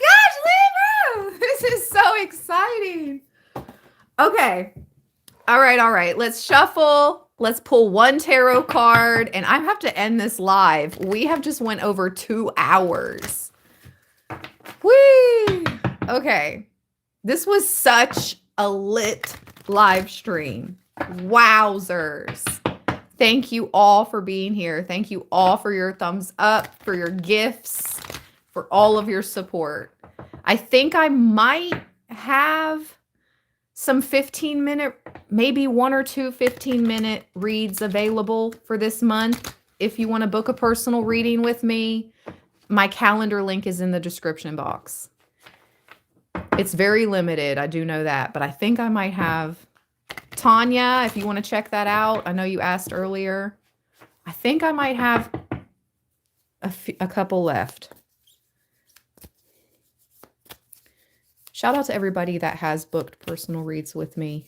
gosh, Libra! This is so exciting. Okay. All right. Let's shuffle. Let's pull one tarot card, and I have to end this live. We have just went over 2 hours. Whee! Okay. This was such a lit live stream. Wowzers. Thank you all for being here. Thank you all for your thumbs up, for your gifts, for all of your support. I think I might have some 15-minute, maybe 1 or 2 15-minute reads available for this month. If you want to book a personal reading with me, my calendar link is in the description box. It's very limited, I do know that, but I think I might have Tanya, if you want to check that out. I know you asked earlier. I think I might have a couple left. Shout out to everybody that has booked personal reads with me.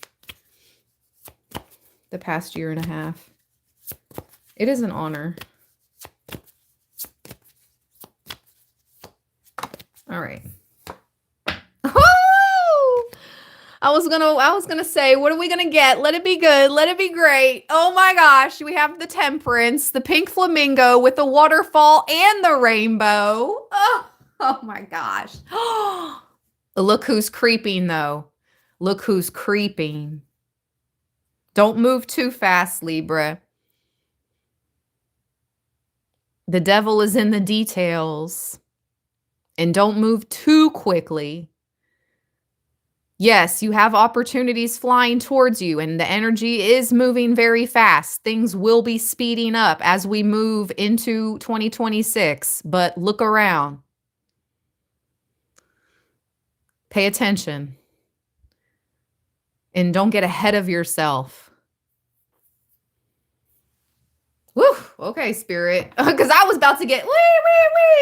the past year and a half. It is an honor. All right. I was gonna say, what are we gonna get? Let it be good. Let it be great. Oh my gosh, we have the Temperance, the pink flamingo with the waterfall and the rainbow. Oh my gosh. Look who's creeping though. Look who's creeping. Don't move too fast, Libra. The devil is in the details. And don't move too quickly. Yes, you have opportunities flying towards you, and the energy is moving very fast. Things will be speeding up as we move into 2026, but look around. Pay attention. And don't get ahead of yourself. Woo! Okay, Spirit. Because I was about to get,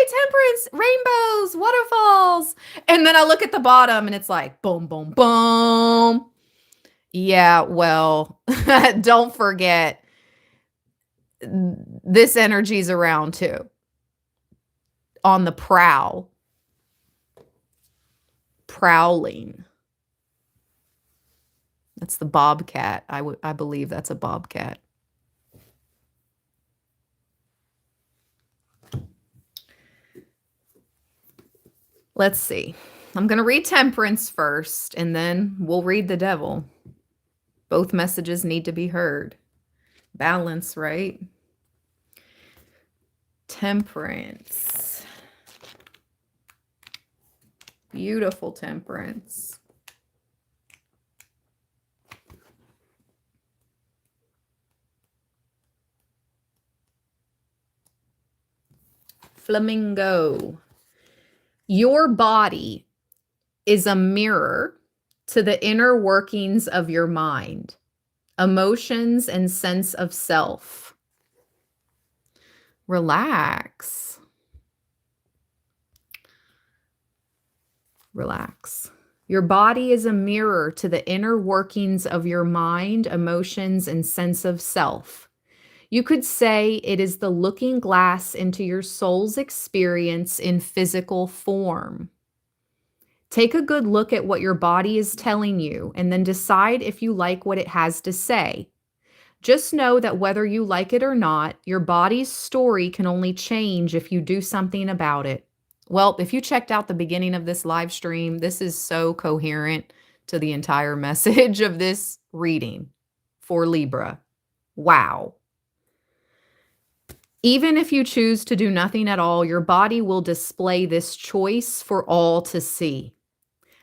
temperance, rainbows, waterfalls. And then I look at the bottom and it's like, boom, boom, boom. Yeah, well, don't forget, this energy's around too. On the prowl. Prowling. That's the bobcat. I believe that's a bobcat. Let's see. I'm going to read Temperance first, and then we'll read the Devil. Both messages need to be heard. Balance, right? Temperance. Beautiful Temperance. Flamingo. Your body is a mirror to the inner workings of your mind, emotions, and sense of self. Relax. Relax. Your body is a mirror to the inner workings of your mind, emotions, and sense of self. You could say it is the looking glass into your soul's experience in physical form. Take a good look at what your body is telling you and then decide if you like what it has to say. Just know that whether you like it or not, your body's story can only change if you do something about it. Well, if you checked out the beginning of this live stream, this is so coherent to the entire message of this reading for Libra. Wow. Even if you choose to do nothing at all, your body will display this choice for all to see.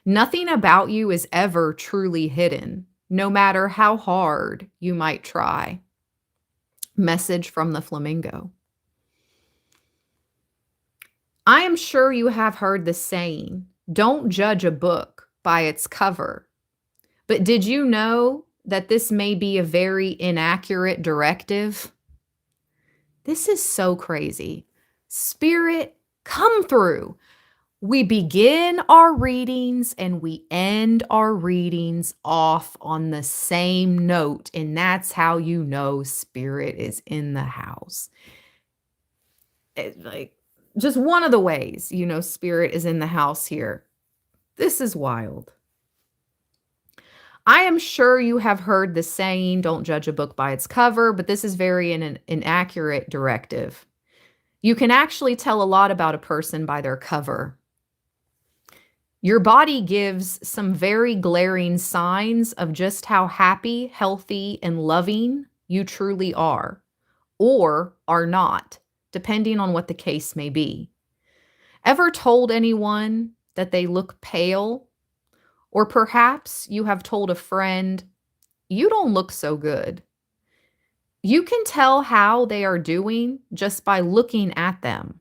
Nothing about you is ever truly hidden, no matter how hard you might try. Message from the flamingo. I am sure you have heard the saying, don't judge a book by its cover. But did you know that this may be a very inaccurate directive? This is so crazy. Spirit, come through. We begin our readings and we end our readings off on the same note. And that's how you know Spirit is in the house. It's like just one of the ways you know Spirit is in the house here. This is wild. I am sure you have heard the saying, don't judge a book by its cover, but this is very an inaccurate directive. You can actually tell a lot about a person by their cover. Your body gives some very glaring signs of just how happy, healthy, and loving you truly are, or are not, depending on what the case may be. Ever told anyone that they look pale? Or perhaps you have told a friend, you don't look so good. You can tell how they are doing just by looking at them.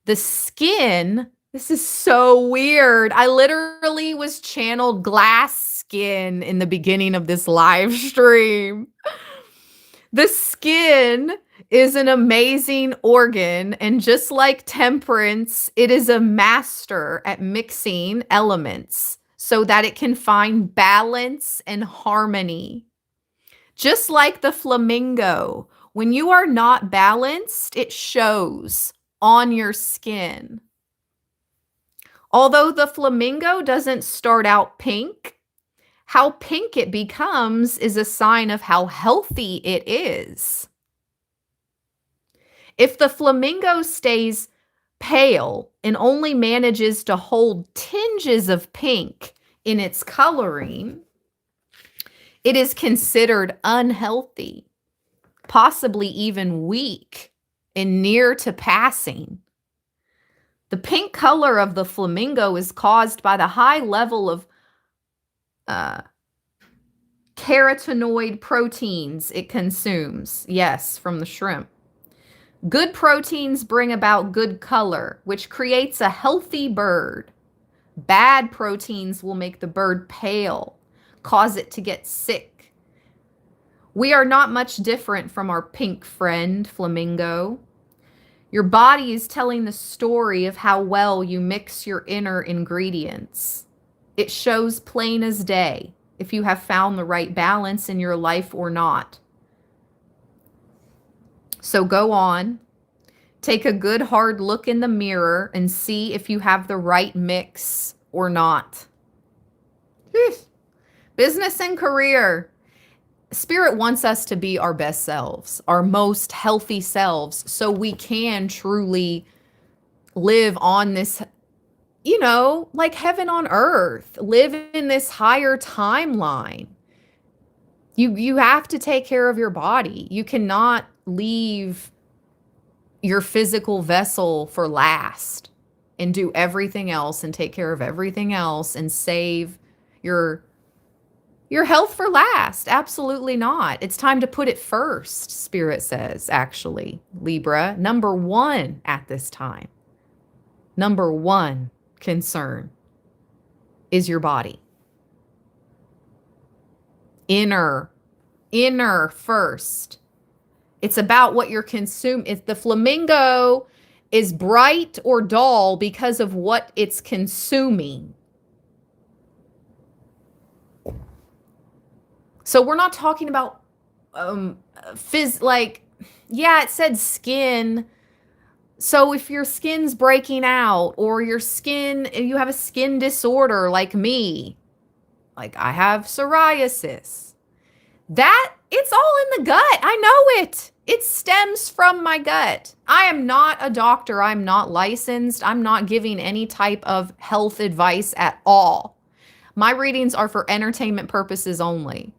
The skin, this is so weird. I literally was channeled glass skin in the beginning of this live stream. The skin is an amazing organ, and just like Temperance, it is a master at mixing elements so that it can find balance and harmony. Just like the flamingo, when you are not balanced, it shows on your skin. Although the flamingo doesn't start out pink, how pink it becomes is a sign of how healthy it is. If the flamingo stays pale and only manages to hold tinges of pink in its coloring, it is considered unhealthy, possibly even weak and near to passing. The pink color of the flamingo is caused by the high level of carotenoid proteins it consumes. Yes, from the shrimp. Good proteins bring about good color, which creates a healthy bird. Bad proteins will make the bird pale, cause it to get sick. We are not much different from our pink friend, flamingo. Your body is telling the story of how well you mix your inner ingredients. It shows plain as day if you have found the right balance in your life or not. So go on, take a good hard look in the mirror and see if you have the right mix or not. Business and career. Spirit wants us to be our best selves, our most healthy selves, so we can truly live on this, like heaven on earth, live in this higher timeline. You have to take care of your body. You cannot leave your physical vessel for last and do everything else and take care of everything else and save your health for last. Absolutely not. It's time to put it first, Spirit says, actually, Libra. Number one at this time. Number one concern is your body. Inner first. It's about what you're consuming. If the flamingo is bright or dull because of what it's consuming. So we're not talking about it said skin. So if your skin's breaking out or you have a skin disorder like me, like I have psoriasis, that it's all in the gut. I know it. It stems from my gut. I am not a doctor. I'm not licensed. I'm not giving any type of health advice at all. My readings are for entertainment purposes only.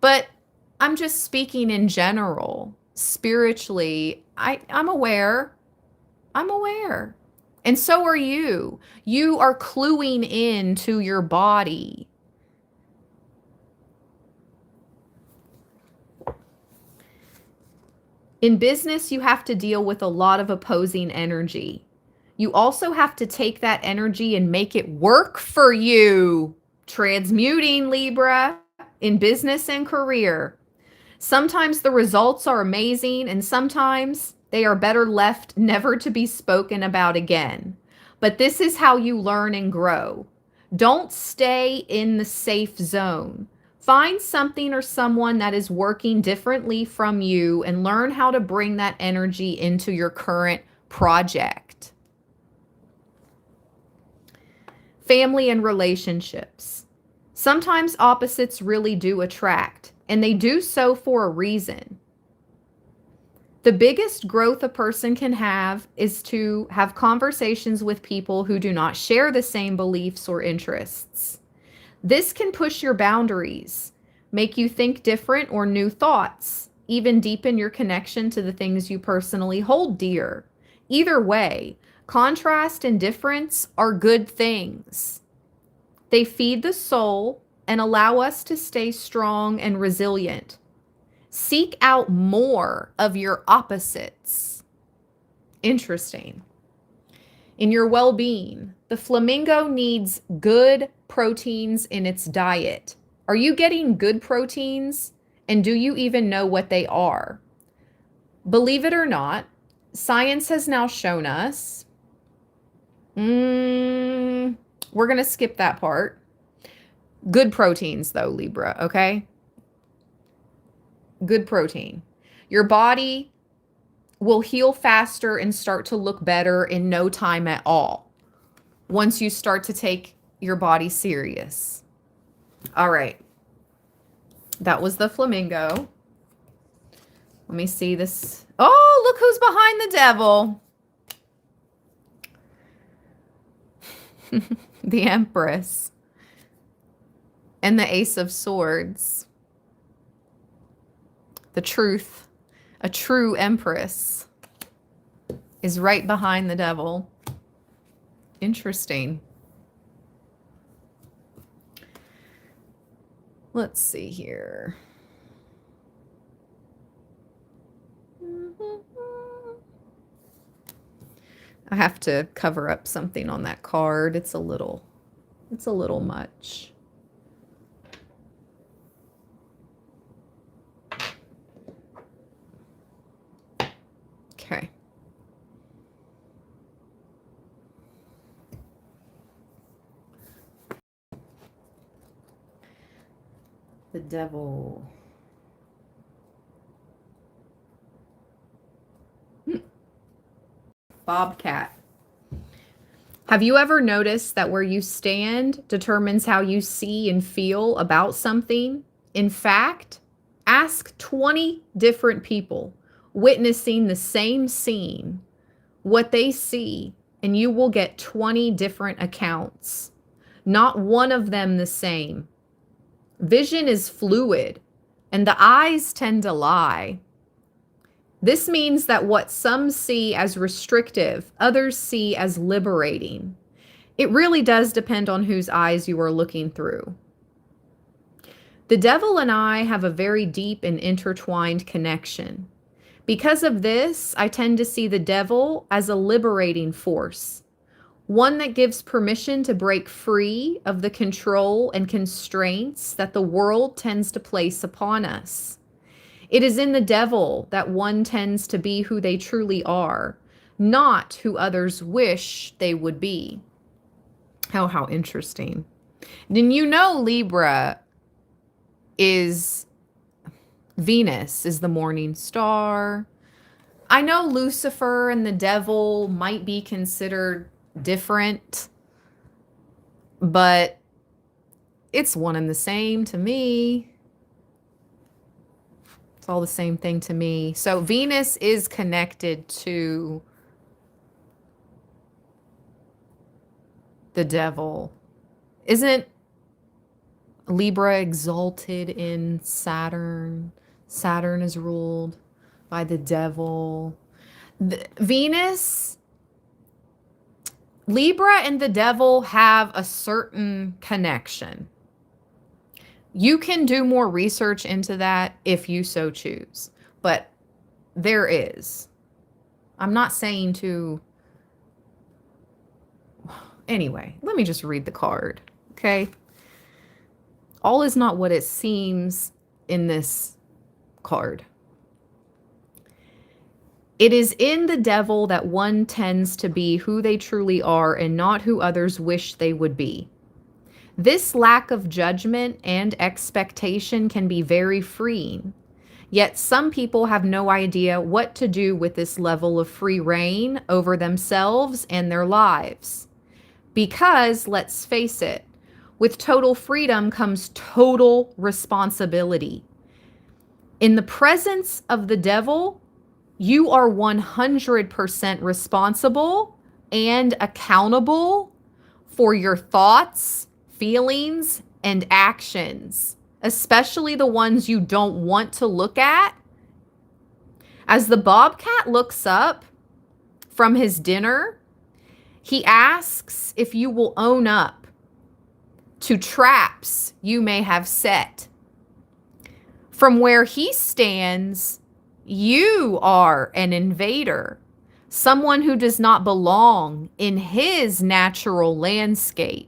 But I'm just speaking in general. Spiritually, I'm aware. I'm aware. And so are you. You are cluing in to your body. In business, you have to deal with a lot of opposing energy. You also have to take that energy and make it work for you. Transmuting, Libra, in business and career. Sometimes the results are amazing, and sometimes they are better left never to be spoken about again. But this is how you learn and grow. Don't stay in the safe zone. Find something or someone that is working differently from you and learn how to bring that energy into your current project. Family and relationships. Sometimes opposites really do attract, and they do so for a reason. The biggest growth a person can have is to have conversations with people who do not share the same beliefs or interests. This can push your boundaries, make you think different or new thoughts, even deepen your connection to the things you personally hold dear. Either way, contrast and difference are good things. They feed the soul and allow us to stay strong and resilient. Seek out more of your opposites. Interesting. In your well-being, the flamingo needs good proteins in its diet. Are you getting good proteins? And do you even know what they are? Believe it or not, science has now shown us. We're going to skip that part. Good proteins, though, Libra, okay? good protein. Your body will heal faster and start to look better in no time at all once you start to take your body serious. All right. That was the flamingo. Let me see this. Oh, look who's behind the devil. The Empress. And the Ace of Swords. The truth. A true Empress is right behind the devil. Interesting. Let's see here. I have to cover up something on that card. It's a little much. Okay. The devil. Bobcat. Have you ever noticed that where you stand determines how you see and feel about something? In fact, ask 20 different people witnessing the same scene what they see, and you will get 20 different accounts. Not one of them the same. Vision is fluid, and the eyes tend to lie. This means that what some see as restrictive, others see as liberating. It really does depend on whose eyes you are looking through. The devil and I have a very deep and intertwined connection. Because of this, I tend to see the devil as a liberating force, one that gives permission to break free of the control and constraints that the world tends to place upon us. It is in the devil that one tends to be who they truly are, not who others wish they would be. How interesting. Then you know Libra is Venus is the morning star. I know Lucifer and the devil might be considered different, but it's one and the same to me. It's all the same thing to me. So Venus is connected to the devil. Isn't Libra exalted in Saturn? Saturn is ruled by the devil. Venus, Libra and the devil have a certain connection. You can do more research into that if you so choose, but there is. I'm not saying to... Anyway, let me just read the card, okay? All is not what it seems in this card. It is in the devil that one tends to be who they truly are and not who others wish they would be. This lack of judgment and expectation can be very freeing. Yet some people have no idea what to do with this level of free reign over themselves and their lives. Because, let's face it, with total freedom comes total responsibility. In the presence of the devil, you are 100% responsible and accountable for your thoughts, feelings, and actions, especially the ones you don't want to look at. As the bobcat looks up from his dinner, he asks if you will own up to traps you may have set. From where he stands, you are an invader, someone who does not belong in his natural landscape.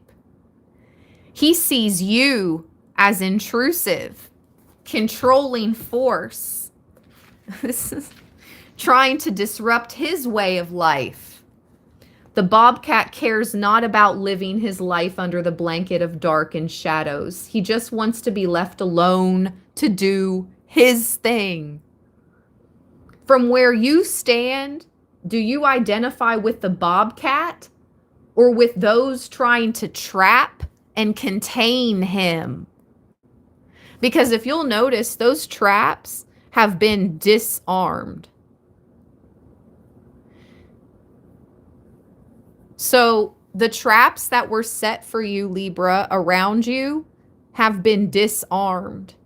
He sees you as intrusive, controlling force. This is trying to disrupt his way of life. The bobcat cares not about living his life under the blanket of dark and shadows. He just wants to be left alone to do his thing. From where you stand, do you identify with the bobcat or with those trying to trap and contain him? Because if you'll notice, those traps have been disarmed. So the traps that were set for you, Libra, around you have been disarmed.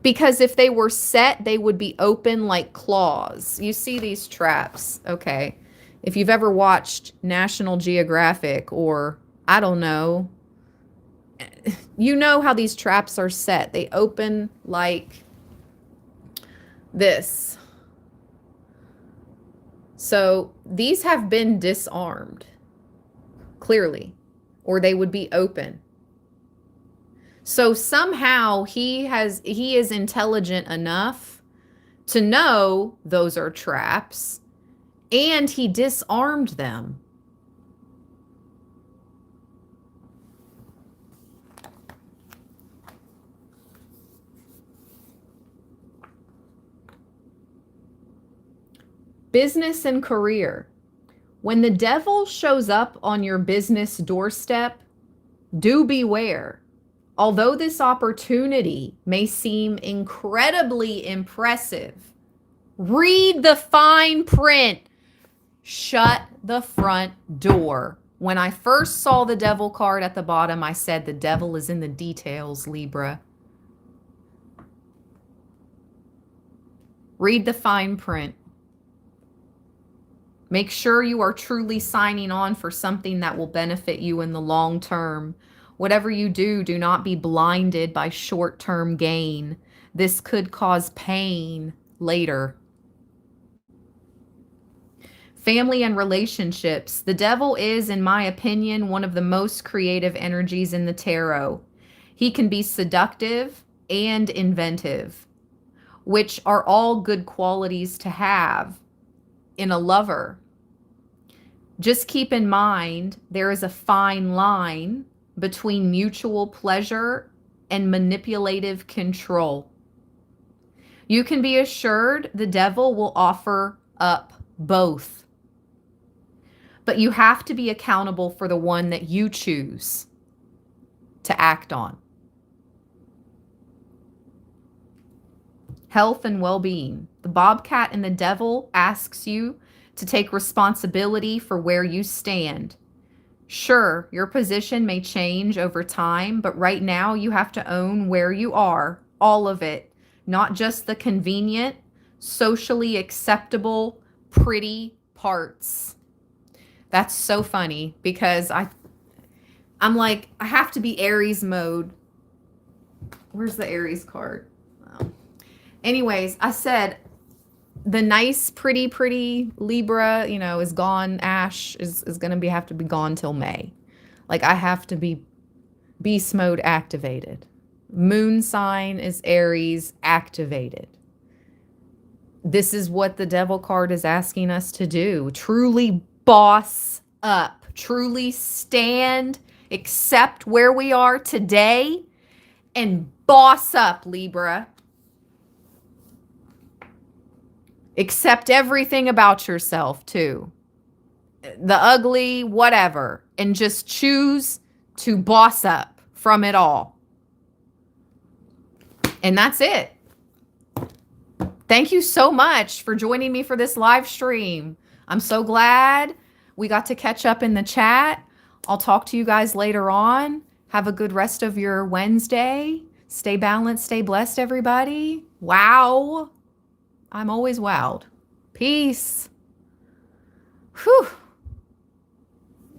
Because if they were set, they would be open like claws. You see these traps, okay? If you've ever watched National Geographic or, I don't know, you know how these traps are set. They open like this. So these have been disarmed, clearly, or they would be open. So somehow he is intelligent enough to know those are traps, and he disarmed them. Business and career. When the devil shows up on your business doorstep, do beware. Although this opportunity may seem incredibly impressive, read the fine print. Shut the front door. When I first saw the devil card at the bottom, I said the devil is in the details, Libra. Read the fine print. Make sure you are truly signing on for something that will benefit you in the long term. Whatever you do, do not be blinded by short-term gain. This could cause pain later. Family and relationships. The devil is, in my opinion, one of the most creative energies in the tarot. He can be seductive and inventive, which are all good qualities to have in a lover. Just keep in mind, there is a fine line between mutual pleasure and manipulative control. You can be assured the devil will offer up both. But you have to be accountable for the one that you choose to act on. Health and well-being. The bobcat and the devil asks you to take responsibility for where you stand. Sure, your position may change over time, but right now you have to own where you are, all of it, not just the convenient, socially acceptable, pretty parts. That's so funny because I'm like, I have to be Aries mode. Where's the Aries card? Oh. Anyways, I said the nice, pretty Libra, is gone. Ash is going to have to be gone till May. Like, I have to be beast mode activated. Moon sign is Aries activated. This is what the devil card is asking us to do. Truly boss up. Truly stand, accept where we are today, and boss up, Libra. Accept everything about yourself, too. The ugly, whatever. And just choose to boss up from it all. And that's it. Thank you so much for joining me for this live stream. I'm so glad we got to catch up in the chat. I'll talk to you guys later on. Have a good rest of your Wednesday. Stay balanced, stay blessed, everybody. Wow. I'm always wowed. Peace. Whew.